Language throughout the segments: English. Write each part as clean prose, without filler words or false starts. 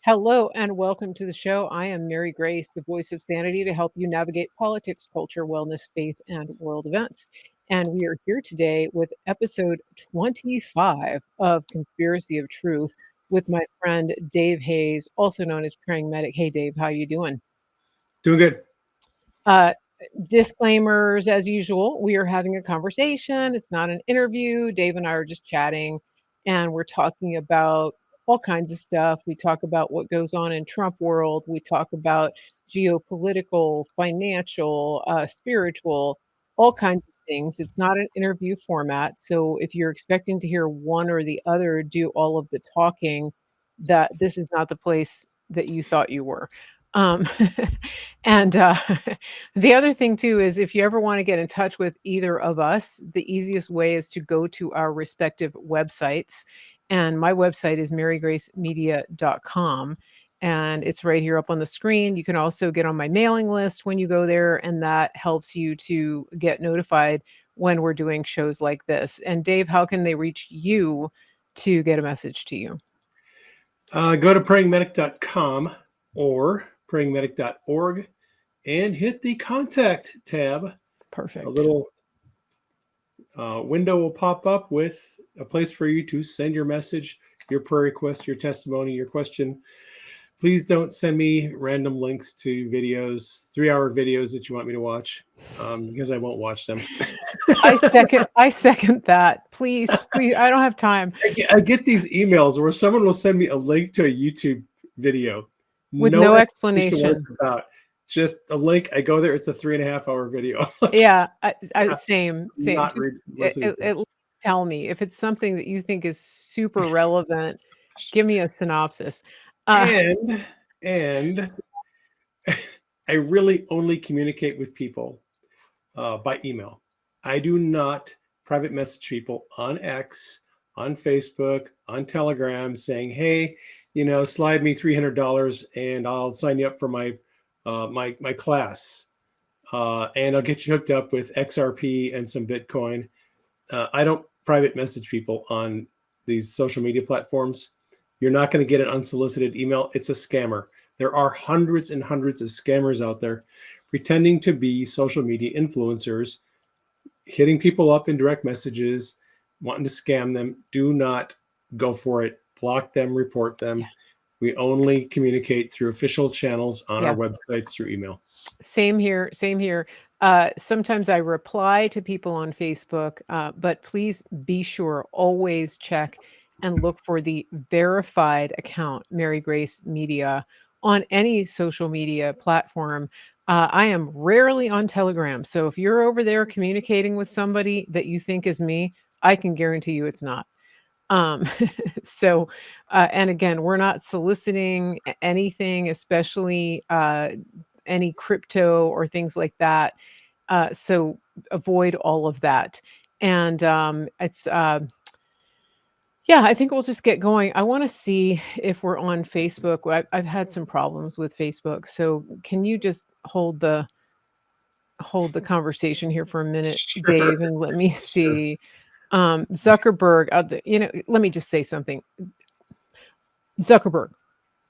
Hello and welcome to the show. I am Mary Grace, the voice of sanity to help you navigate politics, culture, wellness, faith, and world events. And we are here today with episode 25 of Conspiracy of Truth with my friend Dave Hayes, also known as Praying Medic. Hey, Dave, how you doing? Doing good. Uh, Disclaimers, as usual, we are having a conversation. It's not an interview. Dave and I are just chatting, and we're talking about all kinds of stuff. We talk about what goes on in Trump world. We talk about geopolitical, financial, spiritual, all kinds of things. It's not an interview format. So if you're expecting to hear one or the other do all of the talking, that this is not the place that you thought you were. Um, and the other thing too is if you ever want to get in touch with either of us, the easiest way is to go to our respective websites. And my website is marygracemedia.com. And it's right here up on the screen. You can also get on my mailing list when you go there, and that helps you to get notified when we're doing shows like this. And Dave, how can they reach you to get a message to you? Go to prayingmedic.com or prayingmedic.org and hit the contact tab. Perfect. A little window will pop up with a place for you to send your message, your prayer request, your testimony, your question. Please don't send me random links to videos, 3-hour videos that you want me to watch, because I won't watch them. I second that. Please, I don't have time. I get these emails where someone will send me a link to a YouTube video With no what explanation. it's about. Just a link. I go there. It's a 3.5-hour video. Yeah, same. Not Just listening. at least tell me if it's something that you think is super relevant. Give me a synopsis. And I really only communicate with people by email. I do not private message people on X, on Facebook, on Telegram saying, hey, slide me $300 and I'll sign you up for my my class. And I'll get you hooked up with XRP and some Bitcoin. I don't private message people on these social media platforms. You're not going to get an unsolicited email. It's a scammer. There are hundreds and hundreds of scammers out there pretending to be social media influencers, hitting people up in direct messages, wanting to scam them. Do not go for it. Block them, report them. Yeah. We only communicate through official channels on our websites through email. Same here. Sometimes I reply to people on Facebook, but please be sure, always check and look for the verified account, Mary Grace Media, on any social media platform. I am rarely on Telegram. So if you're over there communicating with somebody that you think is me, I can guarantee you it's not. So, and again, we're not soliciting anything, especially any crypto or things like that. So avoid all of that. And it's, I think we'll just get going. I want to see if we're on Facebook. I've had some problems with Facebook. So can you just hold the conversation here for a minute, Sure. Dave, and let me see. Zuckerberg, let me just say something. Zuckerberg,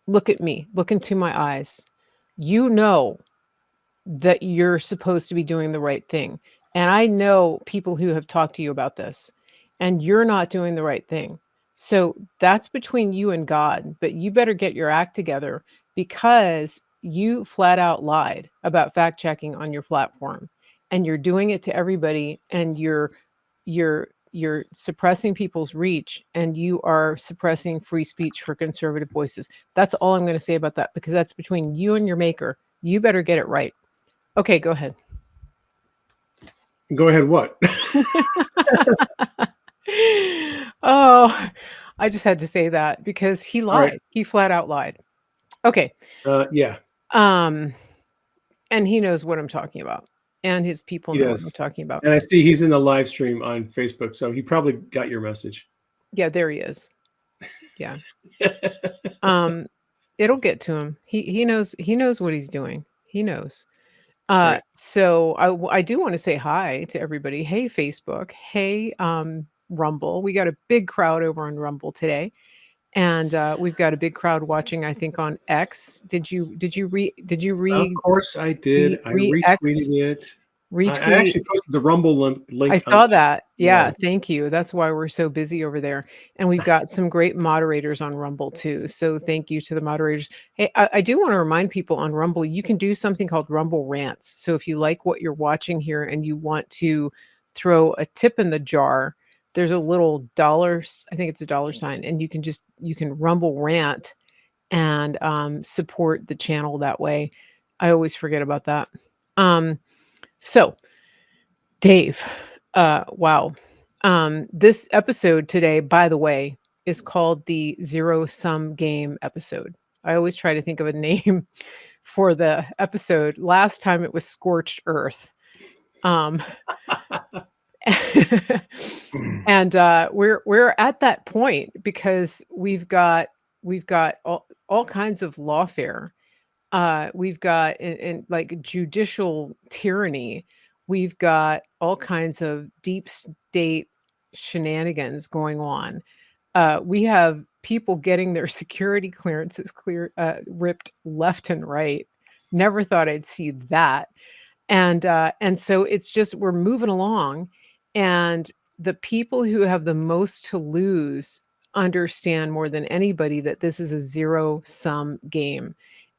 look at me, look into my eyes. You know that you're supposed to be doing the right thing. And I know people who have talked to you about this, and you're not doing the right thing. So that's between you and God, but you better get your act together because you flat out lied about fact checking on your platform, and you're doing it to everybody, and you're suppressing people's reach, and you are suppressing free speech for conservative voices. That's all I'm going to say about that, because that's between you and your maker. You better get it right. Okay, go ahead. Go ahead, what? Oh, I just had to say that because he lied. Right. He flat out lied. Okay. Yeah. And he knows what I'm talking about. And his people know what I'm talking about. And I see he's in the live stream on Facebook, so he probably got your message. Yeah, there he is. Yeah. It'll get to him. He knows what he's doing. He knows. Right. So I do want to say hi to everybody. Hey, Facebook. Hey, Rumble. We got a big crowd over on Rumble today. and we've got a big crowd watching. I think on X. Did you Of course I did. I re X retweeted it. I retweet? actually posted the Rumble I link on saw X that. as Yeah, well. thank you. That's why we're so busy over there, and we've got some great moderators on Rumble too, so thank you to the moderators. Hey, I do wanna remind people on Rumble, you can do something called Rumble Rants, so if you like what you're watching here and you want to throw a tip in the jar, there's a little dollar s I think it's a dollar sign, and you can Rumble Rant and, support the channel that way. I always forget about that. So Dave, wow. This episode today, by the way, is called the Zero Sum Game episode. I always try to think of a name for the episode. Last time it was Scorched Earth. Um, and we're at that point because we've got all kinds of lawfare. We've got in like judicial tyranny. We've got all kinds of deep state shenanigans going on. We have people getting their security clearances ripped left and right. Never thought I'd see that. And so it's just we're moving along, and the people who have the most to lose understand more than anybody that this is a zero sum game.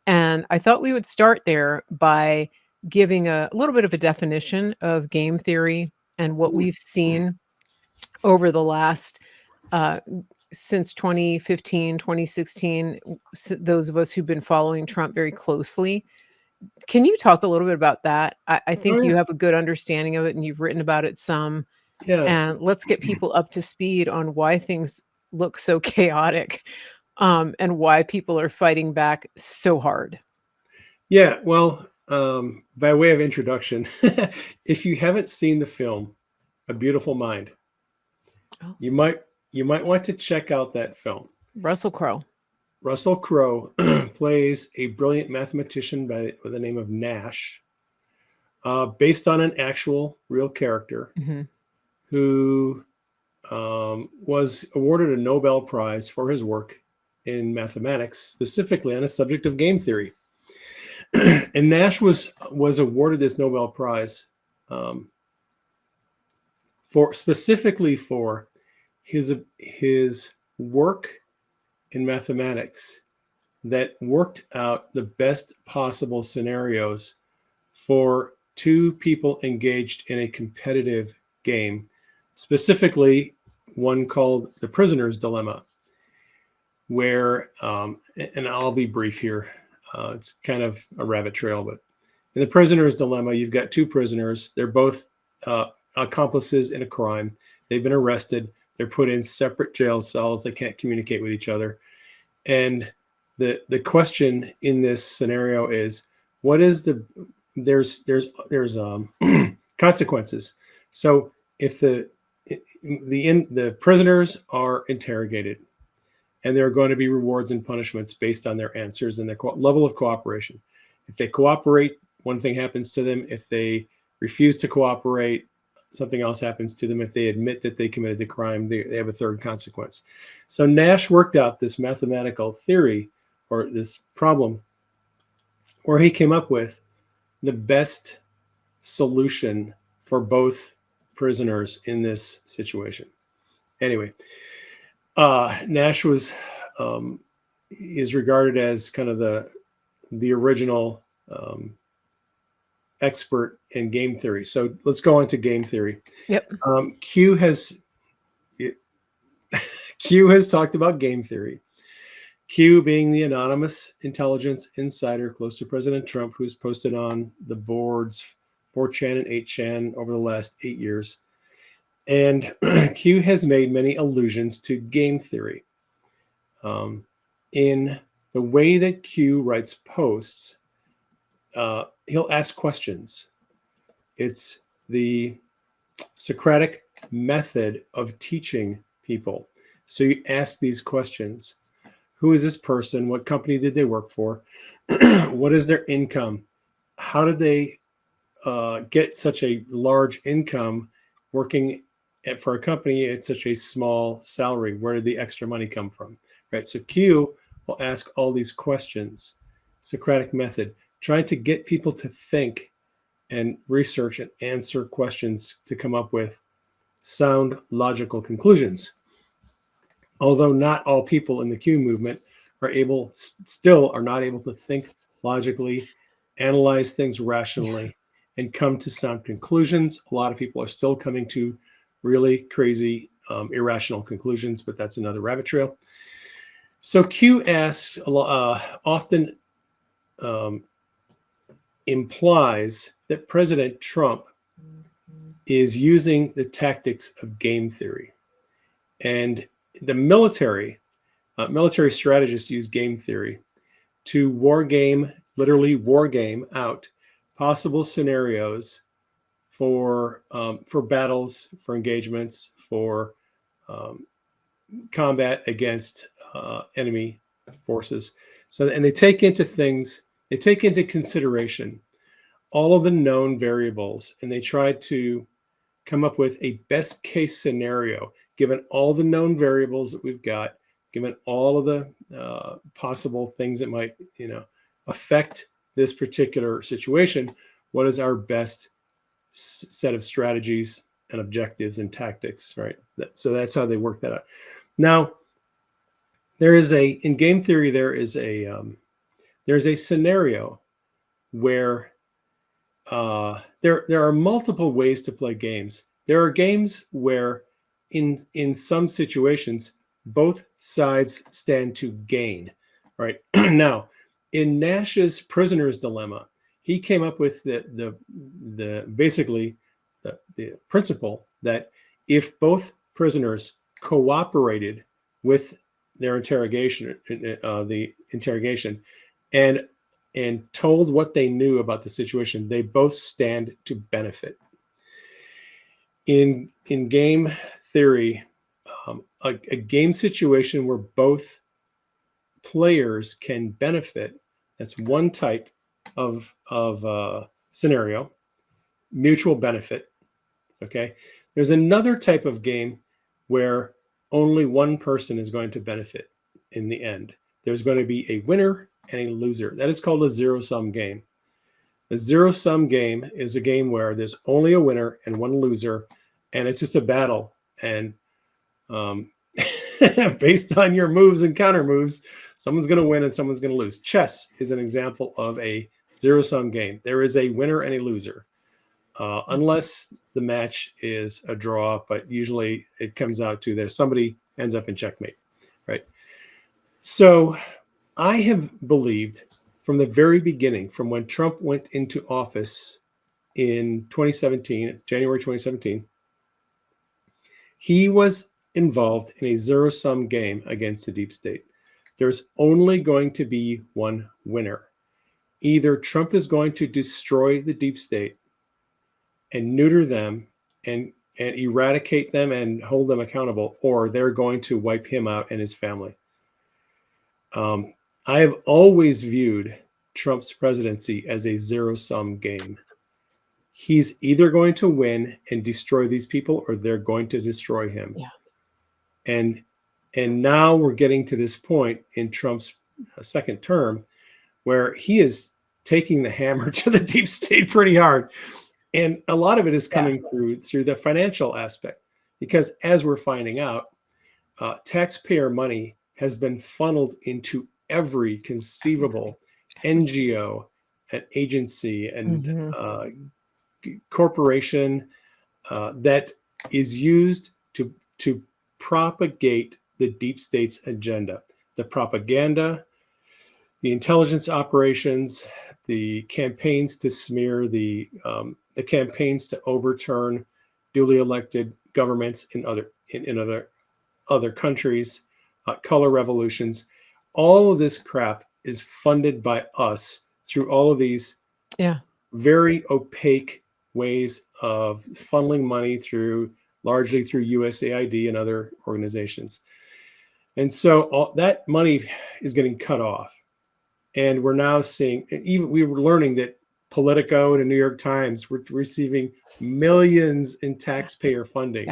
And I thought we would start there by giving a little bit of a definition of game theory and what we've seen over the last uh, since 2015, 2016, those of us who've been following Trump very closely. Can you talk a little bit about that? I Oh think yeah, you have a good understanding of it and you've written about it some. yeah, And let's get people up to speed on why things look so chaotic, and why people are fighting back so hard. yeah. Well, by way of introduction, if you haven't seen the film A Beautiful Mind, Oh, you might you might want to check out that film. Russell Crowe. Russell Crowe plays a brilliant mathematician by the name of Nash, based on an actual real character Mhm. who was awarded a Nobel Prize for his work in mathematics, specifically on the subject of game theory. And Nash was awarded this Nobel Prize um, for specifically for his work in mathematics that worked out the best possible scenarios for two people engaged in a competitive game, specifically one called the prisoner's dilemma, where, and I'll be brief here, it's kind of a rabbit trail, but in the prisoner's dilemma, you've got two prisoners. They're both accomplices in a crime. They've been arrested. They're put in separate jail cells. They can't communicate with each other. And the question in this scenario is, what is there's consequences. So if the prisoners are interrogated, and there are going to be rewards and punishments based on their answers and their level of cooperation. If they cooperate, one thing happens to them. If they refuse to cooperate, something else happens to them. If they admit that they committed the crime, they have a third consequence. So Nash worked out this mathematical theory, or this problem, where he came up with the best solution for both prisoners in this situation. Anyway, Nash is regarded as kind of the original expert in game theory. So let's go on to game theory. Yep. Q has Q has talked about game theory. Q being the anonymous intelligence insider close to President Trump, who's posted on the boards 4chan and 8chan over the last 8 years. And Q has made many allusions to game theory. In the way that Q writes posts, he'll ask questions. It's the Socratic method of teaching people. So you ask these questions. Who is this person? What company did they work for? What is their income? How did they get such a large income working for a company at such a small salary? Where did the extra money come from? right? So Q will ask all these questions, Socratic method, trying to get people to think and research and answer questions to come up with sound, logical conclusions. Although not all people in the Q movement still are not able to think logically, analyze things Yeah. rationally, and come to sound conclusions. A lot of people are still coming to really crazy, irrational conclusions, but that's another rabbit trail. So Q asks often um, implies that President Trump is using the tactics of game theory. And the military strategists use game theory to literally war game out possible scenarios for battles, for engagements, for um, combat against enemy forces. So, and they take into consideration all of the known variables, and they try to come up with a best case scenario, given all the known variables that we've got, given all of the possible things that might, affect this particular situation. What is our best set of strategies and objectives and tactics, right? So that's how they work that out. Now, in game theory, there's a scenario where there are multiple ways to play games. There are games where, in some situations, both sides stand to gain. Right now, in Nash's prisoner's dilemma, he came up with basically the principle that if both prisoners cooperated with their interrogation, and told what they knew about the situation, they both stand to benefit. In game theory, a game situation where both players can benefit, that's one type of scenario, mutual benefit. Okay, there's another type of game where only one person is going to benefit in the end. There's going to be a winner and a loser. That is called a zero-sum game. A zero-sum game is a game where there's only a winner and one loser, and it's just a battle. And based on your moves and counter moves, someone's going to win and someone's going to lose. Chess is an example of a zero-sum game. There is a winner and a loser, unless the match is a draw, but usually it comes out to there somebody ends up in checkmate, right? So I have believed from the very beginning, from when Trump went into office in 2017, January 2017, he was involved in a zero-sum game against the deep state. There's only going to be one winner. Either Trump is going to destroy the deep state and neuter them and eradicate them and hold them accountable, or they're going to wipe him out and his family. I have always viewed Trump's presidency as a zero-sum game. He's either going to win and destroy these people, or they're going to destroy him. Yeah. And now we're getting to this point in Trump's second term where he is taking the hammer to the deep state pretty hard. And a lot of it is coming through the financial aspect, because as we're finding out, taxpayer money has been funneled into every conceivable NGO, an agency, and corporation that is used to propagate the deep state's agenda. The propaganda, the intelligence operations, the campaigns to smear, the campaigns to overturn duly elected governments in other countries, color revolutions. All of this crap is funded by us through all of these very opaque ways of funneling money largely through USAID and other organizations. And so that money is getting cut off. And we're now seeing, we were learning that Politico and the New York Times were receiving millions in taxpayer funding,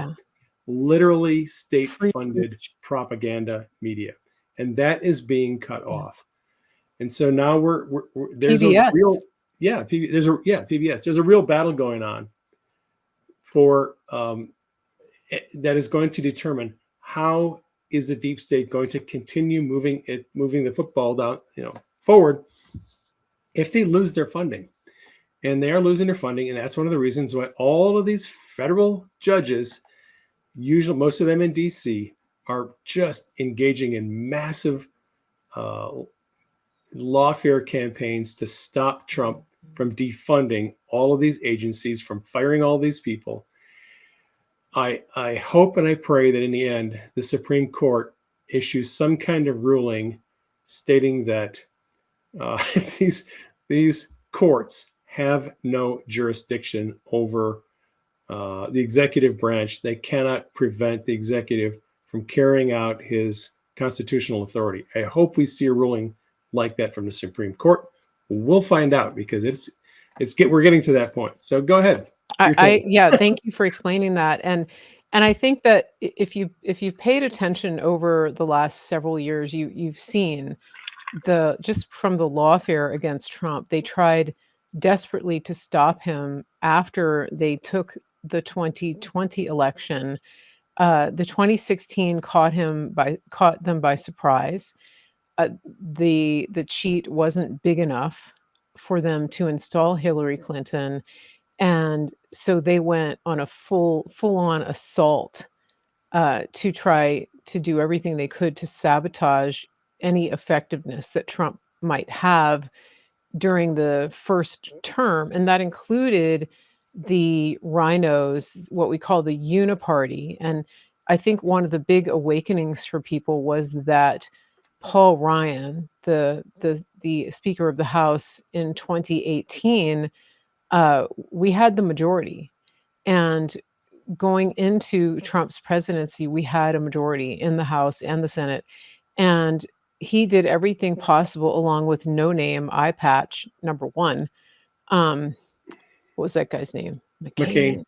literally state-funded propaganda media. and that is being cut Yeah. off. And so now there's a PBS. real PBS. There's a real battle going on for that is going to determine how is the deep state going to continue moving the football down, forward, if they lose their funding. And they are losing their funding, and that's one of the reasons why all of these federal judges, usually most of them in DC, are just engaging in massive uh, lawfare campaigns to stop Trump from defunding all of these agencies, from firing all these people. I hope and I pray that in the end, the Supreme Court issues some kind of ruling stating that uh, these these courts have no jurisdiction over the executive branch. They cannot prevent the executive from carrying out his constitutional authority. I hope we see a ruling like that from the Supreme Court. We'll find out, because we're getting to that point. So go ahead. Your take. Yeah, thank you for explaining that. And I think that if you paid attention over the last several years, you've seen just from the lawfare against Trump, they tried desperately to stop him after they took the 2020 election. The 2016 caught them by surprise. The cheat wasn't big enough for them to install Hillary Clinton, and so they went on a full-on assault to try to do everything they could to sabotage any effectiveness that Trump might have during the first term. And that included the rhinos, what we call the uniparty. And I think one of the big awakenings for people was that Paul Ryan, the Speaker of the House in 2018, we had the majority. And going into Trump's presidency, we had a majority in the House and the Senate. And he did everything possible, along with no name eye patch number one. What was that guy's name? McStain.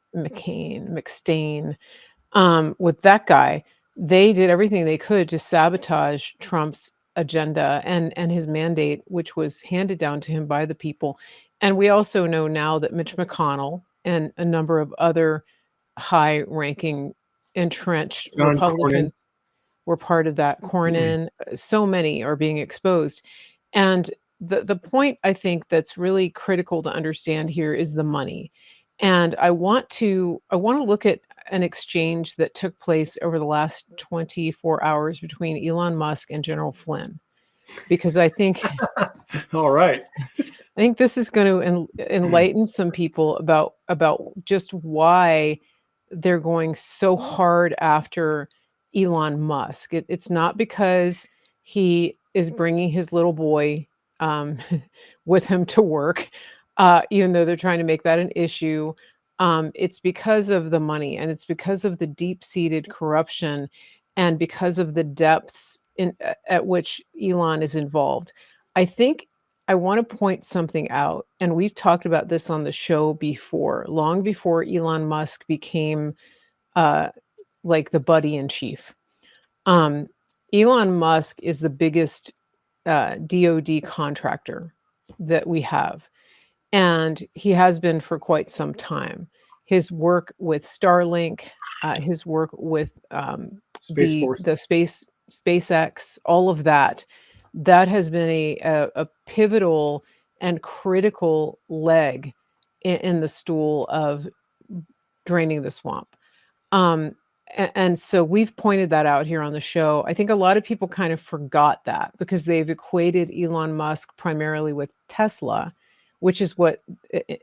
With that guy, they did everything they could to sabotage Trump's agenda and his mandate, which was handed down to him by the people. And we also know now that Mitch McConnell and a number of other high-ranking, entrenched John Cornyn. Republicans were part of that. Cornyn, so many are being exposed. And the point I think that's really critical to understand here is the money. And I want to look at an exchange that took place over the last 24 hours between Elon Musk and General Flynn, because I think All right. I think this is going to enlighten some people about just why they're going so hard after Elon Musk. It's not because he is bringing his little boy with him to work, even though they're trying to make that an issue. It's because of the money, and it's because of the deep-seated corruption, and because of the depths at which Elon is involved. I think I want to point something out, and we've talked about this on the show before, long before Elon Musk became like the buddy in chief. Elon Musk is the biggest DoD contractor that we have, and he has been for quite some time. His work with Starlink, his work with Space Force. the SpaceX, all of that has been a pivotal and critical leg in the stool of draining the swamp. And so we've pointed that out here on the show. I think a lot of people kind of forgot that because they've equated Elon Musk primarily with Tesla, which is what,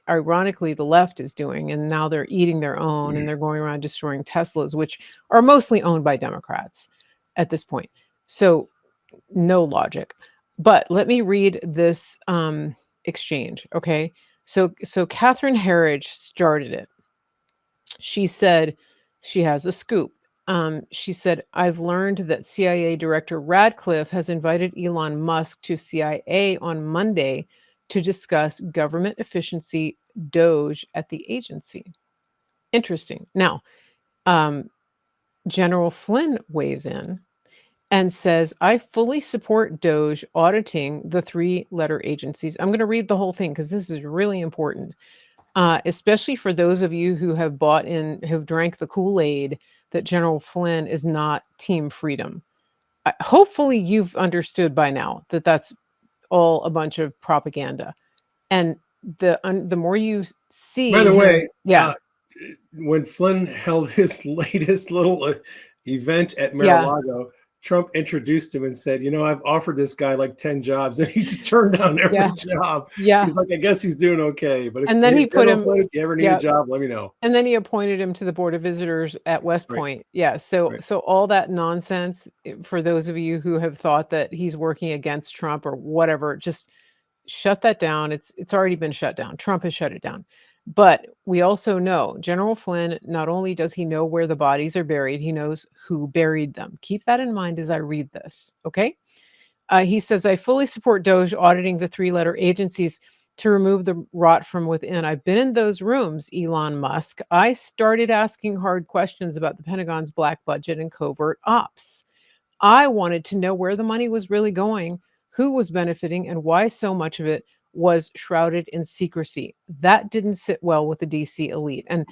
ironically, the left is doing. And now they're eating their own and they're going around destroying Teslas, which are mostly owned by Democrats at this point. So no logic. But let me read this exchange, okay? So Catherine Herridge started it. She said she has a scoop. She said, I've learned that CIA Director Radcliffe has invited Elon Musk to CIA on Monday to discuss government efficiency, Doge, at the agency. Interesting. Now, General Flynn weighs in, and says, I fully support Doge auditing the 3-letter agencies. I'm going to read the whole thing because this is really important, especially for those of you who have bought in, who've drank the Kool-Aid that General Flynn is not Team Freedom. Hopefully you've understood by now that that's all a bunch of propaganda. And the more you By see the him, way, yeah, when Flynn held his latest little event at yeah, Mar-a-Lago, Trump introduced him and said, I've offered this guy like 10 jobs and he turned down every yeah, job. yeah. He's like, I guess he's doing okay. But if And then he put General him, Flynn, if you ever need a yeah, job, let me know. and then he appointed him to the Board of Visitors at West Right, Point. Yeah, so right. so all that nonsense, for those of you who have thought that he's working against Trump or whatever, just shut that down. It's already been shut down. Trump has shut it down. But we also know General Flynn, not only does he know where the bodies are buried, he knows who buried them. Keep that in mind as I read this, okay? He says, I fully support Doge auditing the 3-letter agencies to remove the rot from within. I've been in those rooms, Elon Musk. I started asking hard questions about the Pentagon's black budget and covert ops. I wanted to know where the money was really going, who was benefiting, and why so much of it was shrouded in secrecy. That didn't sit well with the DC elite. And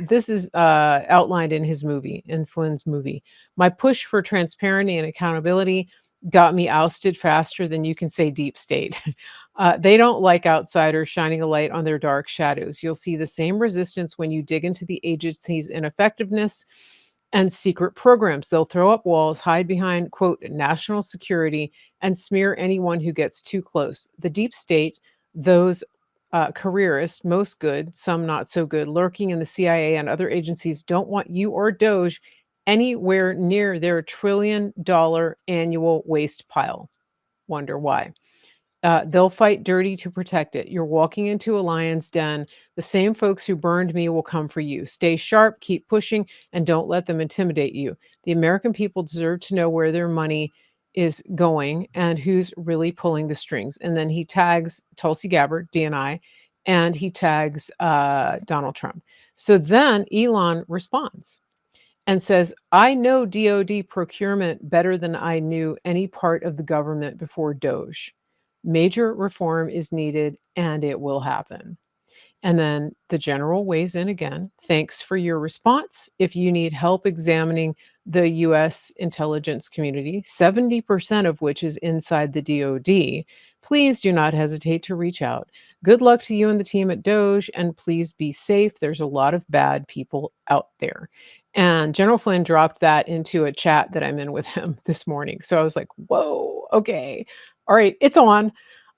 this is outlined in his movie, in Flynn's movie. My push for transparency and accountability got me ousted faster than you can say deep state. They don't like outsiders shining a light on their dark shadows. You'll see the same resistance when you dig into the agency's ineffectiveness and secret programs. They'll throw up walls, hide behind, quote, national security, and smear anyone who gets too close. The deep state, those careerists, most good, some not so good, lurking in the CIA and other agencies, don't want you or Doge anywhere near their $1 trillion annual waste pile. Wonder why? They'll fight dirty to protect it. You're walking into a lion's den. The same folks who burned me will come for you. Stay sharp, keep pushing, and don't let them intimidate you. The American people deserve to know where their money is going and who's really pulling the strings. And then he tags Tulsi Gabbard, DNI, and he tags Donald Trump. So then Elon responds and says, I know DOD procurement better than I knew any part of the government before Doge. Major reform is needed and it will happen. And then the general weighs in again. Thanks for your response. If you need help examining the US intelligence community, 70% of which is inside the DoD, please do not hesitate to reach out. Good luck to you and the team at Doge, and please be safe. There's a lot of bad people out there. And General Flynn dropped that into a chat that I'm in with him this morning. So I was like, whoa, okay. All right, it's on.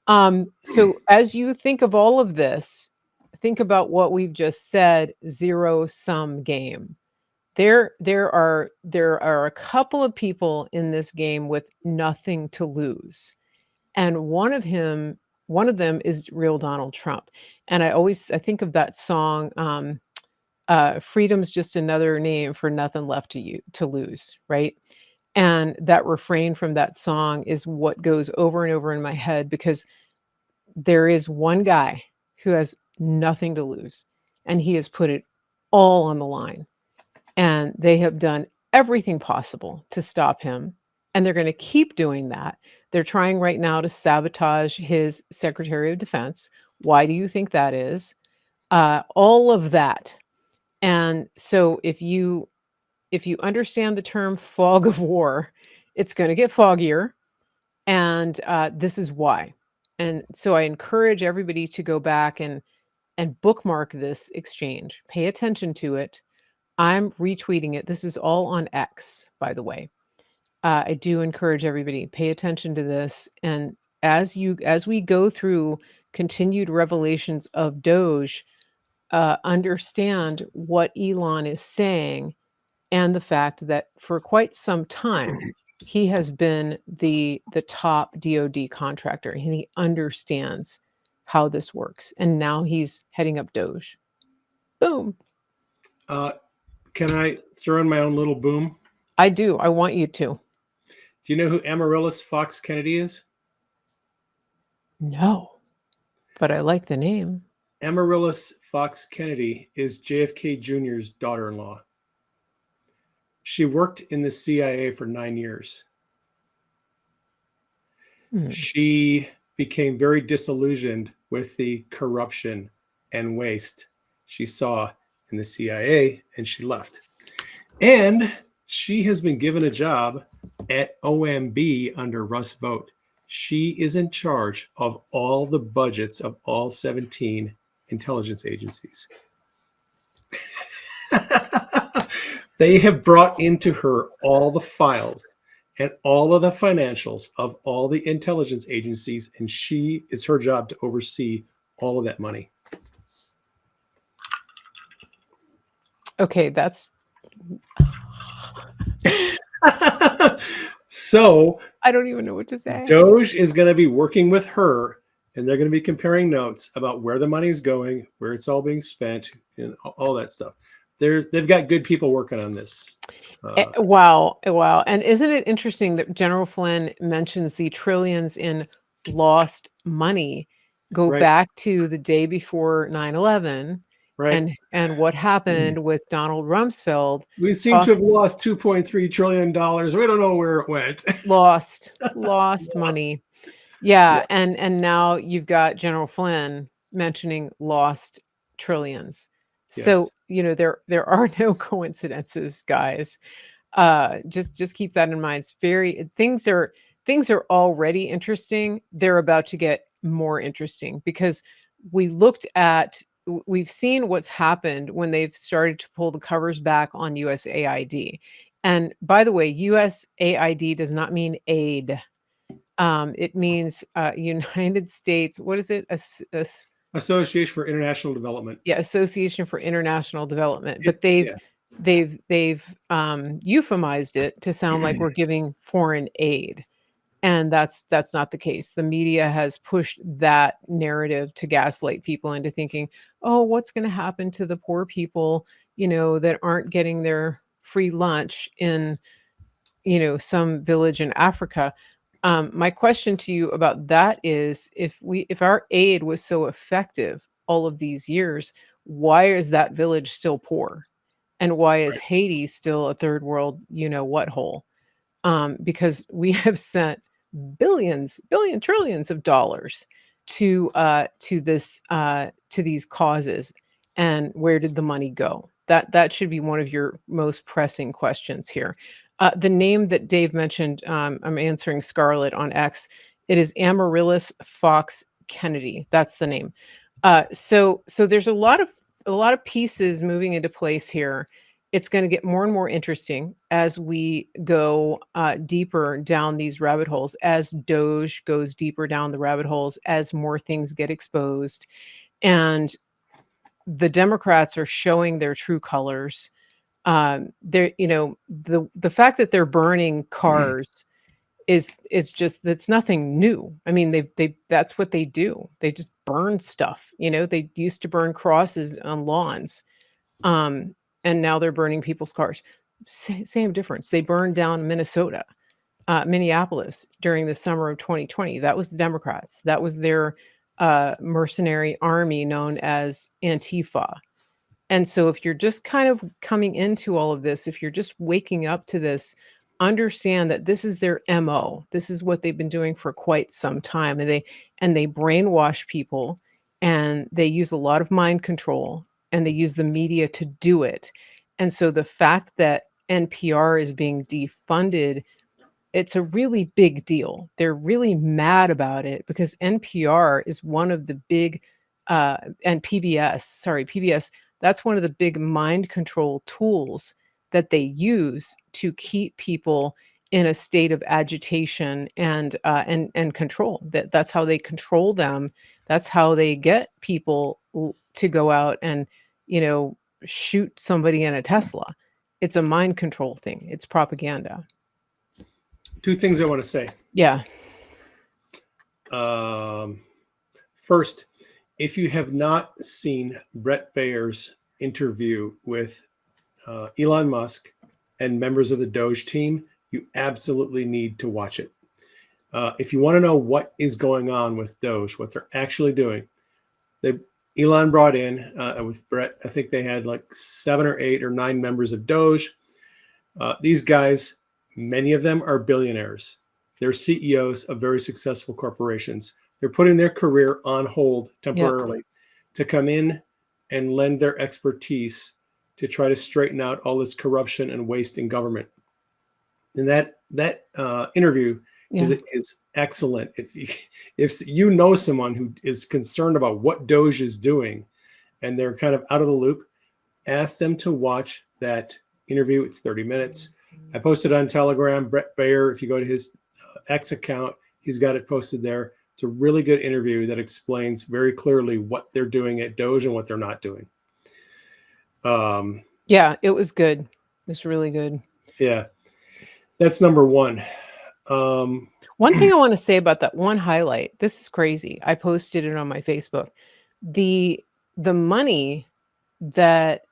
So as you think of all of this, think about what we've just said, zero sum game. There are a couple of people in this game with nothing to lose. And one of them is real Donald Trump. And I think of that song, freedom's just another name for nothing left to lose, right? And that refrain from that song is what goes over and over in my head, because there is one guy who has nothing to lose, and he has put it all on the line. And they have done everything possible to stop him. And they're going to keep doing that. They're trying right now to sabotage his Secretary of Defense. Why do you think that is? All of that. And so if you understand the term fog of war, it's going to get foggier. And this is why. And so I encourage everybody to go back and bookmark this exchange. Pay attention to it. I'm retweeting it. This is all on X, by the way. I do encourage everybody, pay attention to this. And as we go through continued revelations of Doge, understand what Elon is saying, and the fact that for quite some time he has been the top DoD contractor, and he understands how this works. And now he's heading up Doge. Boom. Can I throw in my own little boom? I do. I want you to. Do you know who Amaryllis Fox Kennedy is? No, but I like the name. Amaryllis Fox Kennedy is JFK Jr.'s daughter-in-law. She worked in the CIA for 9 years. Hmm. She became very disillusioned with the corruption and waste she saw in the CIA, and she left. And she has been given a job at OMB under Russ Vogt. She is in charge of all the budgets of all 17 intelligence agencies. They have brought into her all the files and all of the financials of all the intelligence agencies, and it's her job to oversee all of that money. Okay, that's So I don't even know what to say. Doge is going to be working with her, and they're going to be comparing notes about where the money is going, where it's all being spent, and all that stuff. They've got good people working on this. Wow, wow. And isn't it interesting that General Flynn mentions the trillions in lost money go Right, back to the day before 9/11 right. and what happened with Donald Rumsfeld We seem talk to have lost $2.3 trillion. We don't know where it went. lost Lost. money. Yeah, Yeah, and now you've got General Flynn mentioning lost trillions. So, yes. there are no coincidences, guys. Just keep that in mind. It's very things are already interesting. They're about to get more interesting because we've seen what's happened when they've started to pull the covers back on USAID. And by the way, USAID does not mean aid. It means United States. What is it? Association for International Development. Yeah, Association for International Development. But It's yeah. they've euphemized it to sound like we're giving foreign aid, and that's not the case. The media has pushed that narrative to gaslight people into thinking, oh, what's going to happen to the poor people, that aren't getting their free lunch in some village in Africa. My question to you about that is, if our aid was so effective all of these years, why is that village still poor? And why is Right. Haiti still a third world, what hole? Because we have sent trillions of dollars to these causes, and where did the money go? That should be one of your most pressing questions here. The name that Dave mentioned, I'm answering Scarlett on X. It is Amaryllis Fox Kennedy. That's the name. So there's a lot of pieces moving into place here. It's going to get more and more interesting as we go deeper down these rabbit holes, as Doge goes deeper down the rabbit holes, as more things get exposed, and the Democrats are showing their true colors. They're, the fact that they're burning cars is just, that's nothing new. I mean, they that's what they do. They just burn stuff. They used to burn crosses on lawns, um, and now they're burning people's cars. Same difference. They burned down Minneapolis during the summer of 2020. That was the Democrats. That was their mercenary army known as Antifa. And so if you're just kind of coming into all of this, if you're just waking up to this, understand that this is their MO. This is what they've been doing for quite some time. And they brainwash people, and they use a lot of mind control, and they use the media to do it. And so the fact that NPR is being defunded, it's a really big deal. They're really mad about it because NPR is one of the big and PBS, that's one of the big mind control tools that they use to keep people in a state of agitation and control. That's how they control them. That's how they get people to go out and you know shoot somebody in a Tesla. It's a mind control thing. It's propaganda. Two things I want to say. Yeah. First, if you have not seen Brett Bayer's interview with Elon Musk and members of the Doge team, you absolutely need to watch it. If you want to know what is going on with Doge, what they're actually doing, Elon brought in with Brett, I think they had like 7 or 8 or 9 members of Doge. These guys, many of them are billionaires. They're CEOs of very successful corporations. They're putting their career on hold Yep. temporarily to come in and lend their expertise to try to straighten out all this corruption and waste in government. And that interview Yeah. is excellent. If you know someone who is concerned about what Doge is doing and they're kind of out of the loop, ask them to watch that interview. It's 30 minutes. I posted on Telegram. Brett Baer, if you go to his X account, he's got it posted there. It's a really good interview that explains very clearly what they're doing at Doge and what they're not doing. Yeah, it was good. It was really good. Yeah, that's number one. One thing I want to say about that one highlight, this is crazy. I posted it on my Facebook. The money that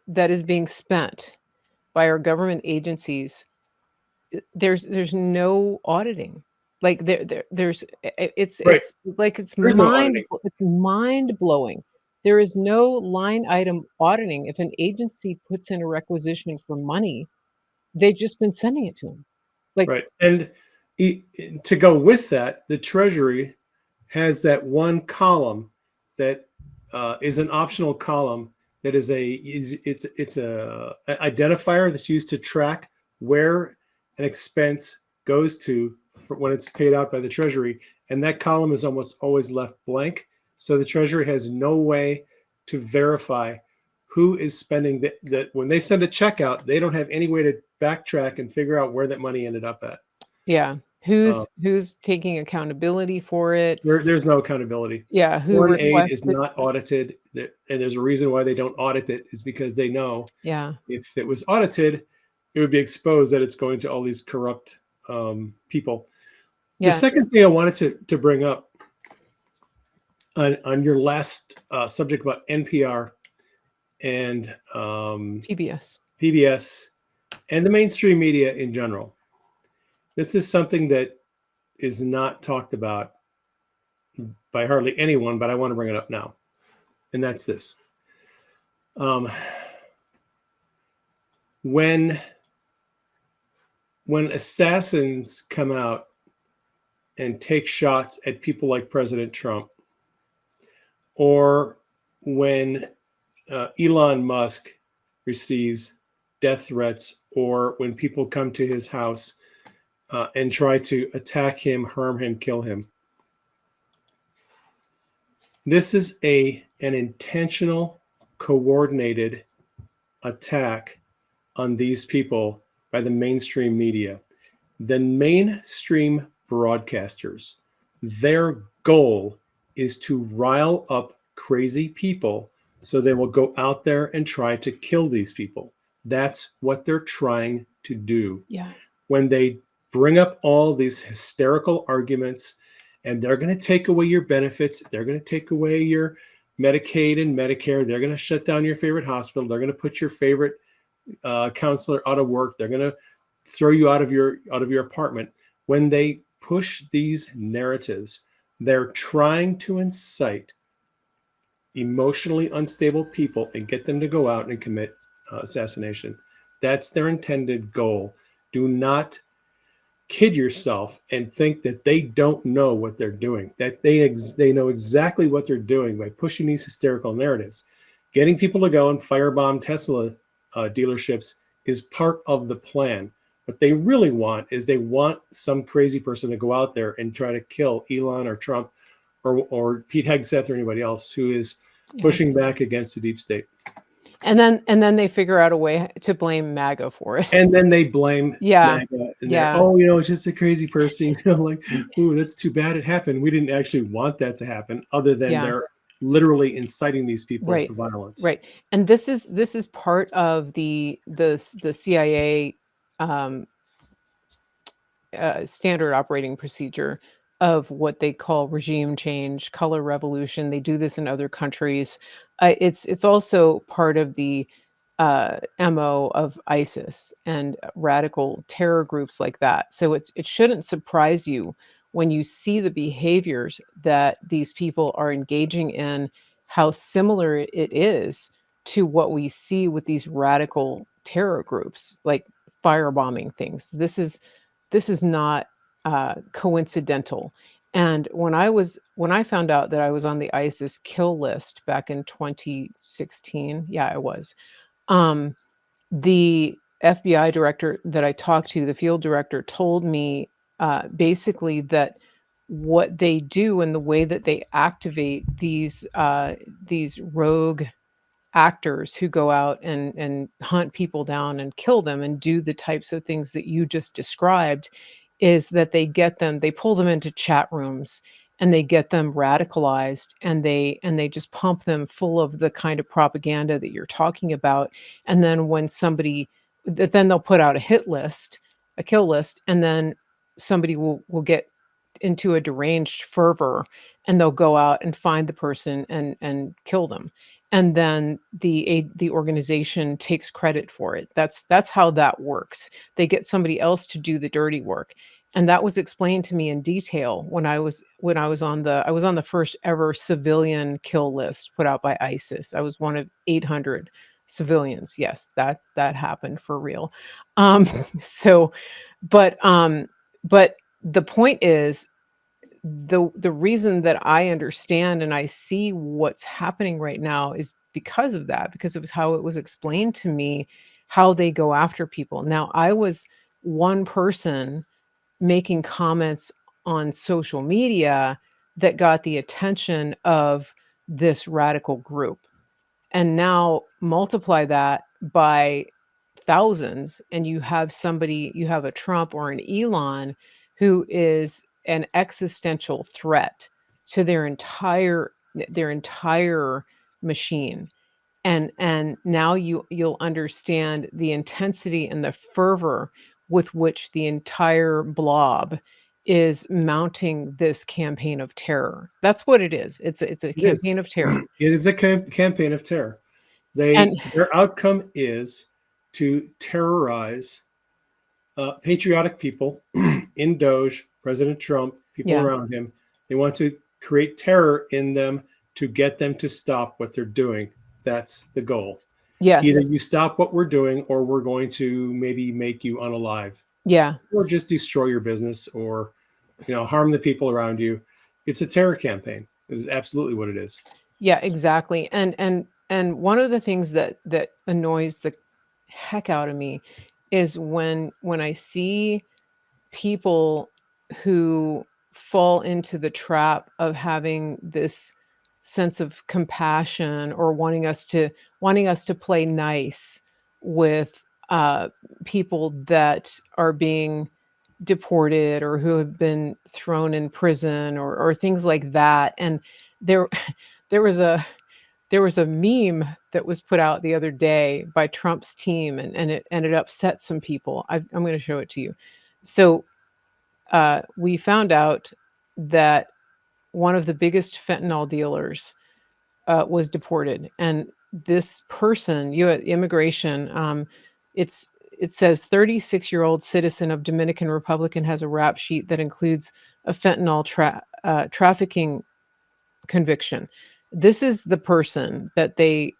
that is being spent by our government agencies, there's no auditing. Like there's it's Right. like it's There is no auditing. mind blowing. There is no line item auditing. If an agency puts in a requisition for money, they've just been sending it to them. Like, Right. And to go with that, the Treasury has that one column that is an optional column that is it's a identifier that's used to track where an expense goes to when it's paid out by the Treasury, and that column is almost always left blank. So the Treasury has no way to verify who is spending that. When they send a check out, they don't have any way to backtrack and figure out where that money ended up at. yeah, who's taking accountability for it? There's no accountability. Yeah, who Foreign aid is requested? not audited, and there's a reason why they don't audit it is because they know Yeah, if it was audited, it would be exposed that it's going to all these corrupt people. The yeah, second thing I wanted to bring up on your last subject about NPR and PBS. PBS and the mainstream media in general. This is something that is not talked about by hardly anyone, but I want to bring it up now. And that's this. When assassins come out and take shots at people like President Trump, or when Elon Musk receives death threats, or when people come to his house and try to attack him, harm him, kill him. This is an intentional, coordinated attack on these people by the mainstream media. The mainstream broadcasters, their goal is to rile up crazy people so they will go out there and try to kill these people. That's what they're trying to do. Yeah. When they bring up all these hysterical arguments and they're going to take away your benefits, they're going to take away your Medicaid and Medicare, they're going to shut down your favorite hospital, they're going to put your favorite counselor out of work, they're going to throw you out of your apartment. When they push these narratives, they're trying to incite emotionally unstable people and get them to go out and commit assassination. That's their intended goal. Do not kid yourself and think that they don't know what they're doing, that they know exactly what they're doing by pushing these hysterical narratives. Getting people to go and firebomb Tesla dealerships is part of the plan. What they really want is they want some crazy person to go out there and try to kill Elon or Trump or Pete Hegseth or anybody else who is pushing back against the deep state. And then they figure out a way to blame MAGA for it. And then they blame Yeah. MAGA. And Yeah. oh, it's just a crazy person. Like, ooh, that's too bad it happened. We didn't actually want that to happen, other than they're literally inciting these people to violence. Right. And this is part of the CIA standard operating procedure of what they call regime change, color revolution. They do this in other countries. It's also part of the MO of ISIS and radical terror groups like that. So it shouldn't surprise you when you see the behaviors that these people are engaging in, how similar it is to what we see with these radical terror groups, like firebombing things. This is this is not coincidental. And when I found out that I was on the ISIS kill list back in 2016, yeah, I was. Um, the FBI director that I talked to, the field director, told me basically that what they do and the way that they activate these rogue actors who go out and hunt people down and kill them and do the types of things that you just described is that they pull them into chat rooms and they get them radicalized and they just pump them full of the kind of propaganda that you're talking about. And then when somebody then they'll put out a kill list, and then somebody will get into a deranged fervor and they'll go out and find the person and kill them, and then the organization takes credit for it. That's how that works. They get somebody else to do the dirty work. And that was explained to me in detail when I was on the first ever civilian kill list put out by ISIS. I was one of 800 civilians. Yes, that happened for real. So but the point is, the reason that I understand and I see what's happening right now is because of that, because of how it was explained to me, how they go after people. Now, I was one person making comments on social media that got the attention of this radical group. And now multiply that by thousands, and you have a Trump or an Elon who is an existential threat to their entire machine. And now you'll understand the intensity and the fervor with which the entire blob is mounting this campaign of terror. That's what it is. It's a It is. campaign of terror. It is a campaign of terror. And Their outcome is to terrorize patriotic people in Doge, President Trump, people yeah, around him. They want to create terror in them to get them to stop what they're doing. That's the goal. yes, Either you stop what we're doing, or we're going to maybe make you unalive, yeah. or just destroy your business, or harm the people around you. It's a terror campaign. It is absolutely what it is. Yeah, exactly. And one of the things that annoys the heck out of me is when I see people who fall into the trap of having this sense of compassion or wanting us to play nice with people that are being deported or who have been thrown in prison or things like that. And there there was a there was a meme that was put out the other day by Trump's team, and it upset some people. I'm going to show it to you. So we found out that one of the biggest fentanyl dealers was deported, and this person, immigration, it says 36-year-old citizen of Dominican Republic and has a rap sheet that includes a fentanyl trafficking conviction. This is the person that they.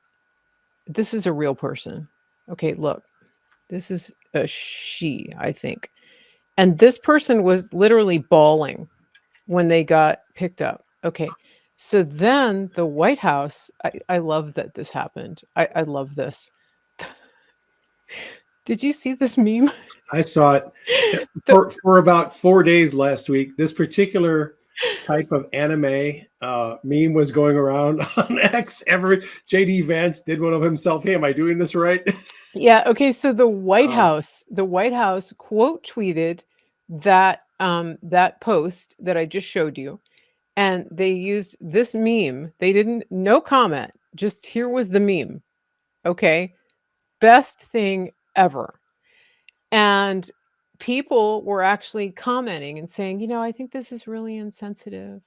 This is a real person. Okay, look, this is a she, I think, and this person was literally bawling when they got picked up. Okay. So then the White House, I love that this happened. I love this. Did you see this meme? I saw it The- for about 4 days last week. This particular type of anime meme was going around on X. JD Vance did one of himself. Hey, am I doing this right? yeah. Okay. So um, The White House quote tweeted that post that I just showed you, and they used this meme. They didn't, no comment. Just here was the meme. Okay. Best thing ever. And people were actually commenting and saying, I think this is really insensitive.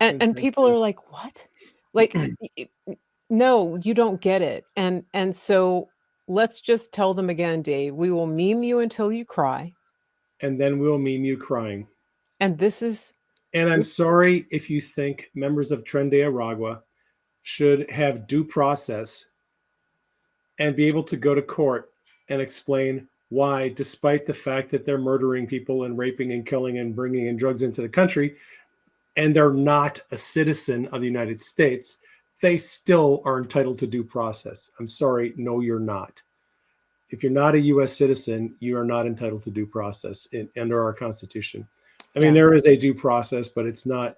And people insensitive. are like, "What?" Like, no, you don't get it. And so let's just tell them again, Dave, we will meme you until you cry. And then we'll meme you crying. And this is And I'm this sorry if you think members of Tren de Aragua should have due process and be able to go to court and explain why, despite the fact that they're murdering people and raping and killing and bringing in drugs into the country, and they're not a citizen of the United States, they still are entitled to due process. I'm sorry, no, you're not. If you're not a U.S. citizen, you are not entitled to due process under our Constitution. I mean, Yeah. there is a due process, but it's not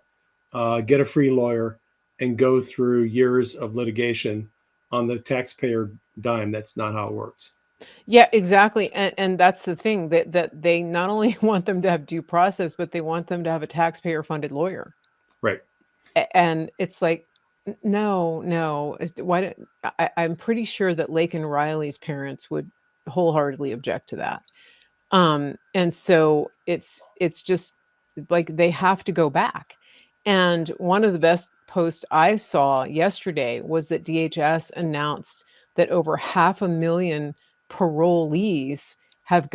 get a free lawyer and go through years of litigation on the taxpayer dime. That's not how it works. Yeah, exactly, and that's the thing, that they not only want them to have due process, but they want them to have a taxpayer-funded lawyer. Right. And it's like, No, no, why don't I'm pretty sure that Lake and Riley's parents would wholeheartedly object to that. And so it's just like they have to go back. And one of the best posts I saw yesterday was that DHS announced that over 500,000 parolees have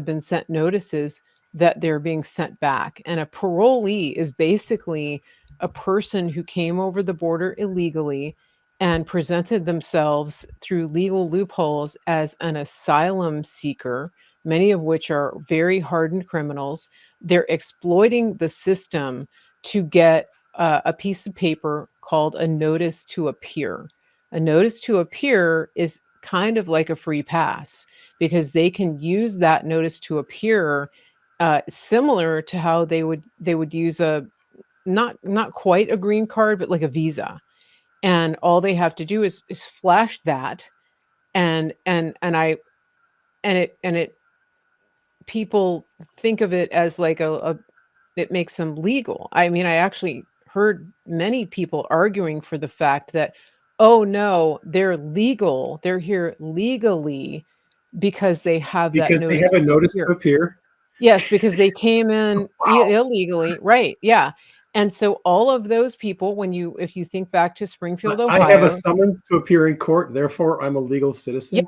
been sent notices that they're being sent back. And a parolee is basically a person who came over the border illegally and presented themselves through legal loopholes as an asylum seeker, many of which are very hardened criminals. They're exploiting the system to get a piece of paper called a notice to appear. A notice to appear is kind of like a free pass because they can use that notice to appear similar to how they would use a not quite a green card, but like a visa. And all they have to do is flash that, and it people think of it as like a it makes them legal. I mean, I actually heard many people arguing for the fact that, oh no, they're legal. They're here legally because they have that Because they notice have a to notice to appear. appear. Yes, because they came in Wow. illegally, right? Yeah. And so all of those people, if you think back to Springfield, I have a Ohio, summons to appear in court, therefore I'm a legal yeah, citizen.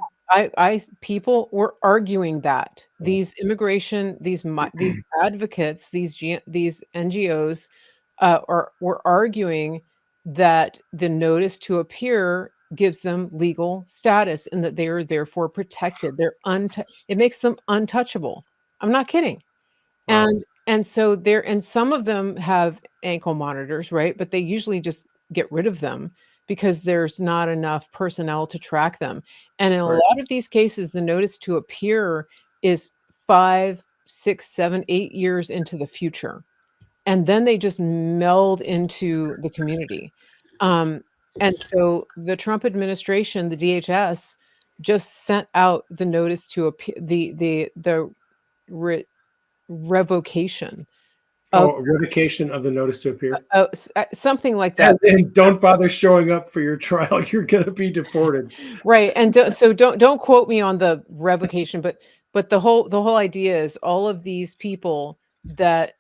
people were arguing that Oh, these immigration, these advocates, these NGOs, were arguing that the notice to appear gives them legal status and that they are therefore protected. It makes them untouchable. I'm not kidding. wow. And so and some of them have ankle monitors, right? But they usually just get rid of them because there's not enough personnel to track them. And in a Right. lot of these cases, the notice to appear is 5, 6, 7, 8 years into the future. And then they just meld into the community. Um, and so the Trump administration, the DHS, just sent out the notice to appear, the re- revocation of Oh, revocation of the notice to appear. something like that. As in, don't bother showing up for your trial. You're going to be deported. Right, and don't quote me on the revocation, but the whole idea is all of these people that